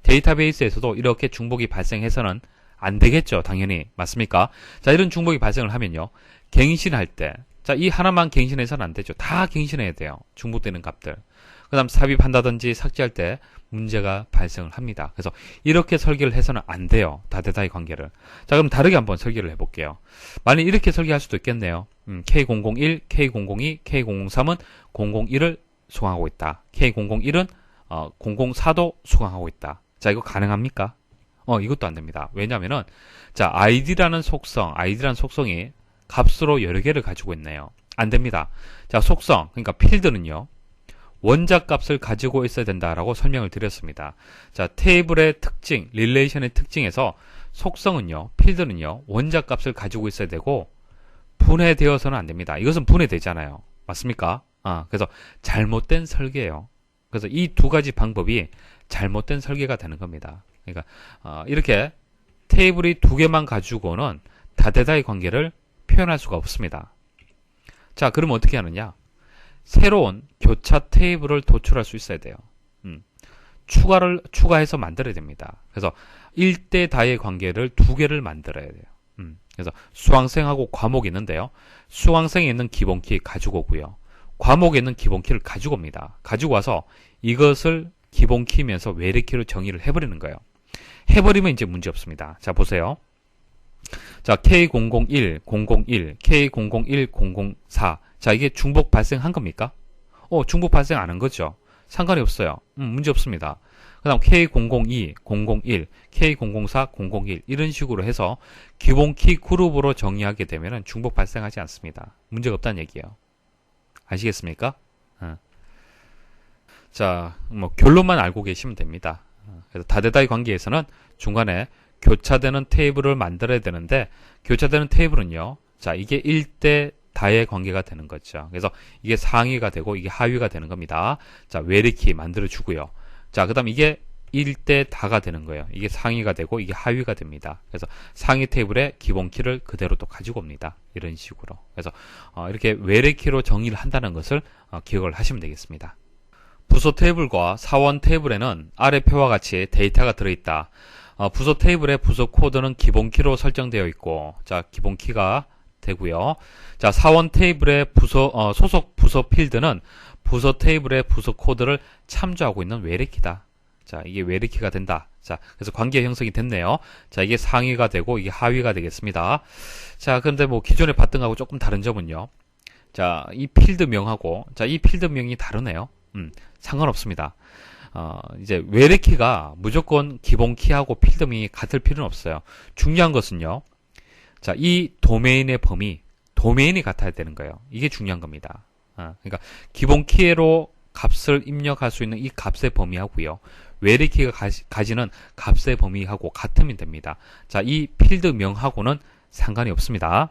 데이터베이스에서도 이렇게 중복이 발생해서는 안 되겠죠. 당연히. 맞습니까? 자, 이런 중복이 발생을 하면요, 갱신할 때, 자, 이 하나만 갱신해서는 안 되죠. 다 갱신해야 돼요. 중복되는 값들. 그 다음 삽입한다든지 삭제할 때 문제가 발생을 합니다. 그래서 이렇게 설계를 해서는 안 돼요. 다대다의 관계를. 자, 그럼 다르게 한번 설계를 해볼게요. 만약 이렇게 설계할 수도 있겠네요. K001, K002, K003은 001을 수강하고 있다. K001은 004도 수강하고 있다. 자, 이거 가능합니까? 이것도 안 됩니다. 왜냐면은, 자, 아이디라는 속성이 값으로 여러 개를 가지고 있네요. 안 됩니다. 자, 속성, 그러니까 필드는요, 원작 값을 가지고 있어야 된다라고 설명을 드렸습니다. 자, 테이블의 특징, 릴레이션의 특징에서 속성은요, 필드는요, 원작 값을 가지고 있어야 되고 분해되어서는 안 됩니다. 이것은 분해되잖아요. 맞습니까? 그래서 잘못된 설계예요. 그래서 이 두 가지 방법이 잘못된 설계가 되는 겁니다. 그러니까 이렇게 테이블이 두 개만 가지고는 다대다의 관계를 표현할 수가 없습니다. 자, 그럼 어떻게 하느냐? 새로운 교차 테이블을 도출할 수 있어야 돼요. 추가해서 만들어야 됩니다. 그래서 1대 다의 관계를 두 개를 만들어야 돼요. 그래서 수강생하고 과목이 있는데요. 수강생에 있는 기본키 가지고 오고요. 과목에 있는 기본키를 가지고 옵니다. 가지고 와서 이것을 기본키면서 외래키로 정의를 해버리는 거예요. 해버리면 이제 문제 없습니다. 자, 보세요. 자, K001, 001, K001, 004. 자, 이게 중복 발생한 겁니까? 중복 발생 안 한 거죠. 상관이 없어요. 문제 없습니다. 그 다음 K002, 001, K004, 001 이런 식으로 해서 기본키 그룹으로 정의하게 되면 중복 발생하지 않습니다. 문제가 없다는 얘기예요. 아시겠습니까? 자, 결론만 알고 계시면 됩니다. 그래서 다대다의 관계에서는 중간에 교차되는 테이블을 만들어야 되는데, 교차되는 테이블은요, 자, 이게 1대 다의 관계가 되는 거죠. 그래서 이게 상위가 되고 이게 하위가 되는 겁니다. 자, 외래키 만들어 주고요. 자, 그 다음 이게 1대 다가 되는 거예요. 이게 상위가 되고 이게 하위가 됩니다. 그래서 상위 테이블의 기본 키를 그대로 또 가지고 옵니다. 이런 식으로. 그래서 이렇게 외래키로 정의를 한다는 것을 기억을 하시면 되겠습니다. 부서 테이블과 사원 테이블에는 아래 표와 같이 데이터가 들어있다. 부서 테이블의 부서 코드는 기본 키로 설정되어 있고, 자, 기본 키가 되고요. 자, 사원 테이블의 소속 부서 필드는 부서 테이블의 부서 코드를 참조하고 있는 외래키다. 자, 이게 외래키가 된다. 자, 그래서 관계 형성이 됐네요. 자, 이게 상위가 되고 이게 하위가 되겠습니다. 자, 그런데 뭐 기존에 봤던 거하고 조금 다른 점은요. 자, 이 필드명하고, 자, 이 필드명이 다르네요. 상관없습니다. 이제 외래키가 무조건 기본 키하고 필드명이 같을 필요는 없어요. 중요한 것은요. 자, 이 도메인의 범위, 도메인이 같아야 되는 거예요. 이게 중요한 겁니다. 그러니까 기본 키로 값을 입력할 수 있는 이 값의 범위하고요. 외래키가 가지는 값의 범위하고 같으면 됩니다. 자, 이 필드명하고는 상관이 없습니다.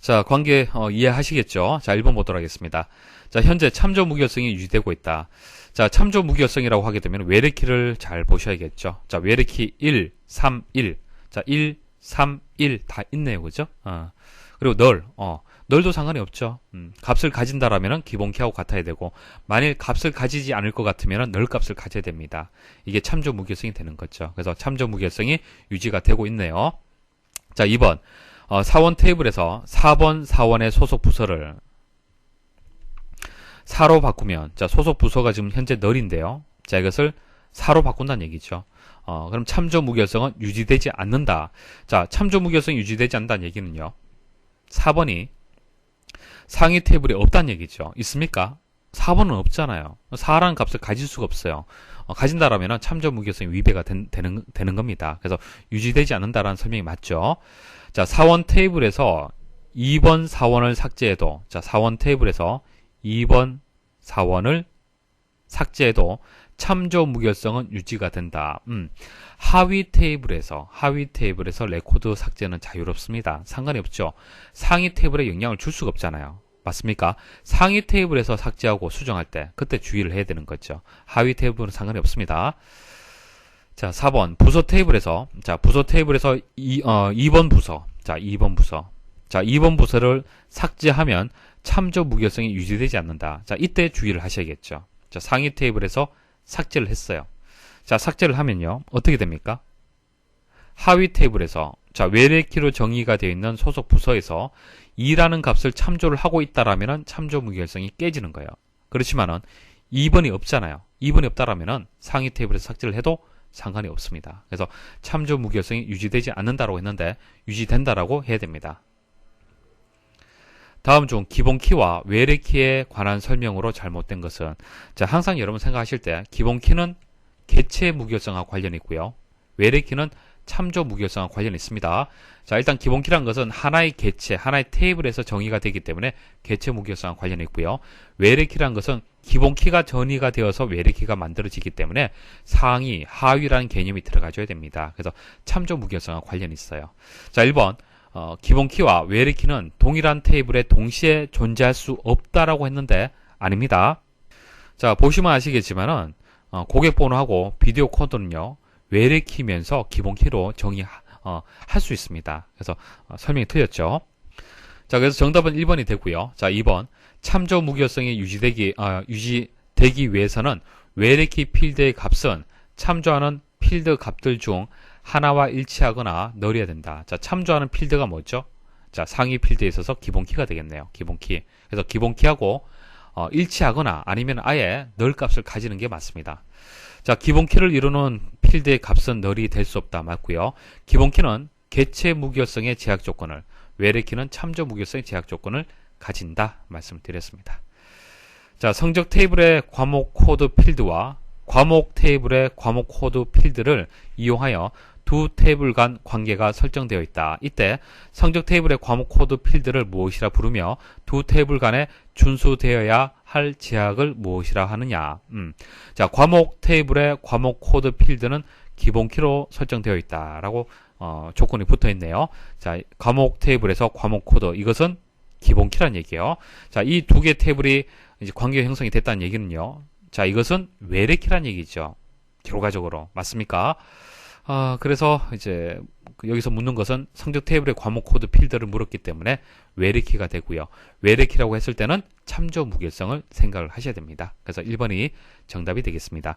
자, 관계 이해하시겠죠? 자, 1번 보도록 하겠습니다. 자, 현재 참조 무결성이 유지되고 있다. 자, 참조 무결성이라고 하게 되면 외래키를 잘 보셔야겠죠. 자, 외래키 1, 3, 1. 자, 1, 3, 1 다 있네요. 그죠? 그리고 널도 상관이 없죠. 값을 가진다라면 기본 키하고 같아야 되고, 만일 값을 가지지 않을 것 같으면 널 값을 가져야 됩니다. 이게 참조 무결성이 되는 거죠. 그래서 참조 무결성이 유지가 되고 있네요. 자, 2번. 사원 테이블에서 4번 사원의 소속 부서를 4로 바꾸면, 자, 소속 부서가 지금 현재 널인데요. 자, 이것을 4로 바꾼다는 얘기죠. 그럼 참조 무결성은 유지되지 않는다. 자, 참조 무결성이 유지되지 않는다는 얘기는요. 4번이 상위 테이블에 없다는 얘기죠. 있습니까? 4번은 없잖아요. 4라는 값을 가질 수가 없어요. 가진다라면 참조 무결성이 위배가 되는 겁니다. 그래서 유지되지 않는다라는 설명이 맞죠. 자, 사원 테이블에서 2번 사원을 삭제해도, 자, 사원 테이블에서 2번 사원을 삭제해도 참조 무결성은 유지가 된다. 하위 테이블에서 레코드 삭제는 자유롭습니다. 상관이 없죠. 상위 테이블에 영향을 줄 수가 없잖아요. 맞습니까? 상위 테이블에서 삭제하고 수정할 때 그때 주의를 해야 되는 거죠. 하위 테이블은 상관이 없습니다. 자, 4번 부서 테이블에서, 자, 부서 테이블에서 2번 부서, 자, 2번 부서, 자, 2번 부서를 삭제하면 참조 무결성이 유지되지 않는다. 자, 이때 주의를 하셔야겠죠. 자, 상위 테이블에서 삭제를 했어요. 자, 삭제를 하면요. 어떻게 됩니까? 하위 테이블에서, 자, 외래키로 정의가 되어 있는 소속 부서에서 2라는 값을 참조를 하고 있다라면 참조 무결성이 깨지는 거예요. 그렇지만은 2번이 없잖아요. 2번이 없다라면 상위 테이블에서 삭제를 해도 상관이 없습니다. 그래서 참조 무결성이 유지되지 않는다라고 했는데 유지된다라고 해야 됩니다. 다음 중 기본 키와 외래 키에 관한 설명으로 잘못된 것은, 자, 항상 여러분 생각하실 때 기본 키는 개체 무결성과 관련이 있고요. 외래 키는 참조 무결성과 관련이 있습니다. 자, 일단 기본 키란 것은 하나의 개체, 하나의 테이블에서 정의가 되기 때문에 개체 무결성과 관련이 있고요. 외래 키란 것은 기본 키가 전이가 되어서 외래 키가 만들어지기 때문에 상위, 하위라는 개념이 들어가줘야 됩니다. 그래서 참조 무결성과 관련이 있어요. 자, 1번. 기본 키와 외래 키는 동일한 테이블에 동시에 존재할 수 없다라고 했는데 아닙니다. 자, 보시면 아시겠지만은 고객 번호하고 비디오 코드는요. 외래 키면서 기본 키로 정의할 수 있습니다. 그래서 설명이 틀렸죠. 자, 그래서 정답은 1번이 되고요. 자, 2번. 참조 무결성이 유지되기 위해서는 외래 키 필드의 값은 참조하는 필드 값들 중 하나와 일치하거나 널이어야 된다. 자, 참조하는 필드가 뭐죠? 자, 상위 필드에 있어서 기본 키가 되겠네요. 기본 키. 그래서 기본 키하고 일치하거나 아니면 아예 널 값을 가지는 게 맞습니다. 자, 기본 키를 이루는 필드의 값은 널이 될 수 없다. 맞고요. 기본 키는 개체 무결성의 제약 조건을, 외래 키는 참조 무결성의 제약 조건을 가진다. 말씀을 드렸습니다. 자, 성적 테이블의 과목 코드 필드와 과목 테이블의 과목 코드 필드를 이용하여 두 테이블 간 관계가 설정되어 있다. 이때 성적 테이블의 과목 코드 필드를 무엇이라 부르며 두 테이블 간에 준수되어야 할 제약을 무엇이라 하느냐. 자, 과목 테이블의 과목 코드 필드는 기본키로 설정되어 있다라고 조건이 붙어 있네요. 자, 과목 테이블에서 과목 코드, 이것은 기본키란 얘기예요. 자, 이 두 개 테이블이 이제 관계 형성이 됐다는 얘기는요. 자, 이것은 외래키란 얘기죠. 결과적으로 맞습니까? 그래서 이제 여기서 묻는 것은 성적 테이블의 과목 코드 필드를 물었기 때문에 외래키가 되고요. 외래키라고 했을 때는 참조 무결성을 생각을 하셔야 됩니다. 그래서 1번이 정답이 되겠습니다.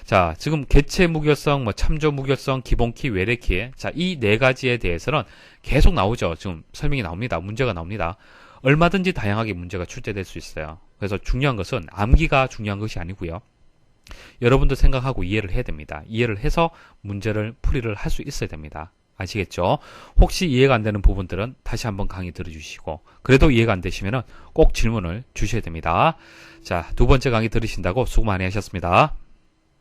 자, 지금 개체 무결성, 참조 무결성, 기본키, 외래키, 자, 이 네 가지에 대해서는 계속 나오죠. 지금 설명이 나옵니다. 문제가 나옵니다. 얼마든지 다양하게 문제가 출제될 수 있어요. 그래서 중요한 것은 암기가 중요한 것이 아니고요. 여러분도 생각하고 이해를 해야 됩니다. 이해를 해서 문제를 풀이를 할 수 있어야 됩니다. 아시겠죠? 혹시 이해가 안 되는 부분들은 다시 한번 강의 들어주시고, 그래도 이해가 안 되시면 꼭 질문을 주셔야 됩니다. 자, 두 번째 강의 들으신다고 수고 많이 하셨습니다.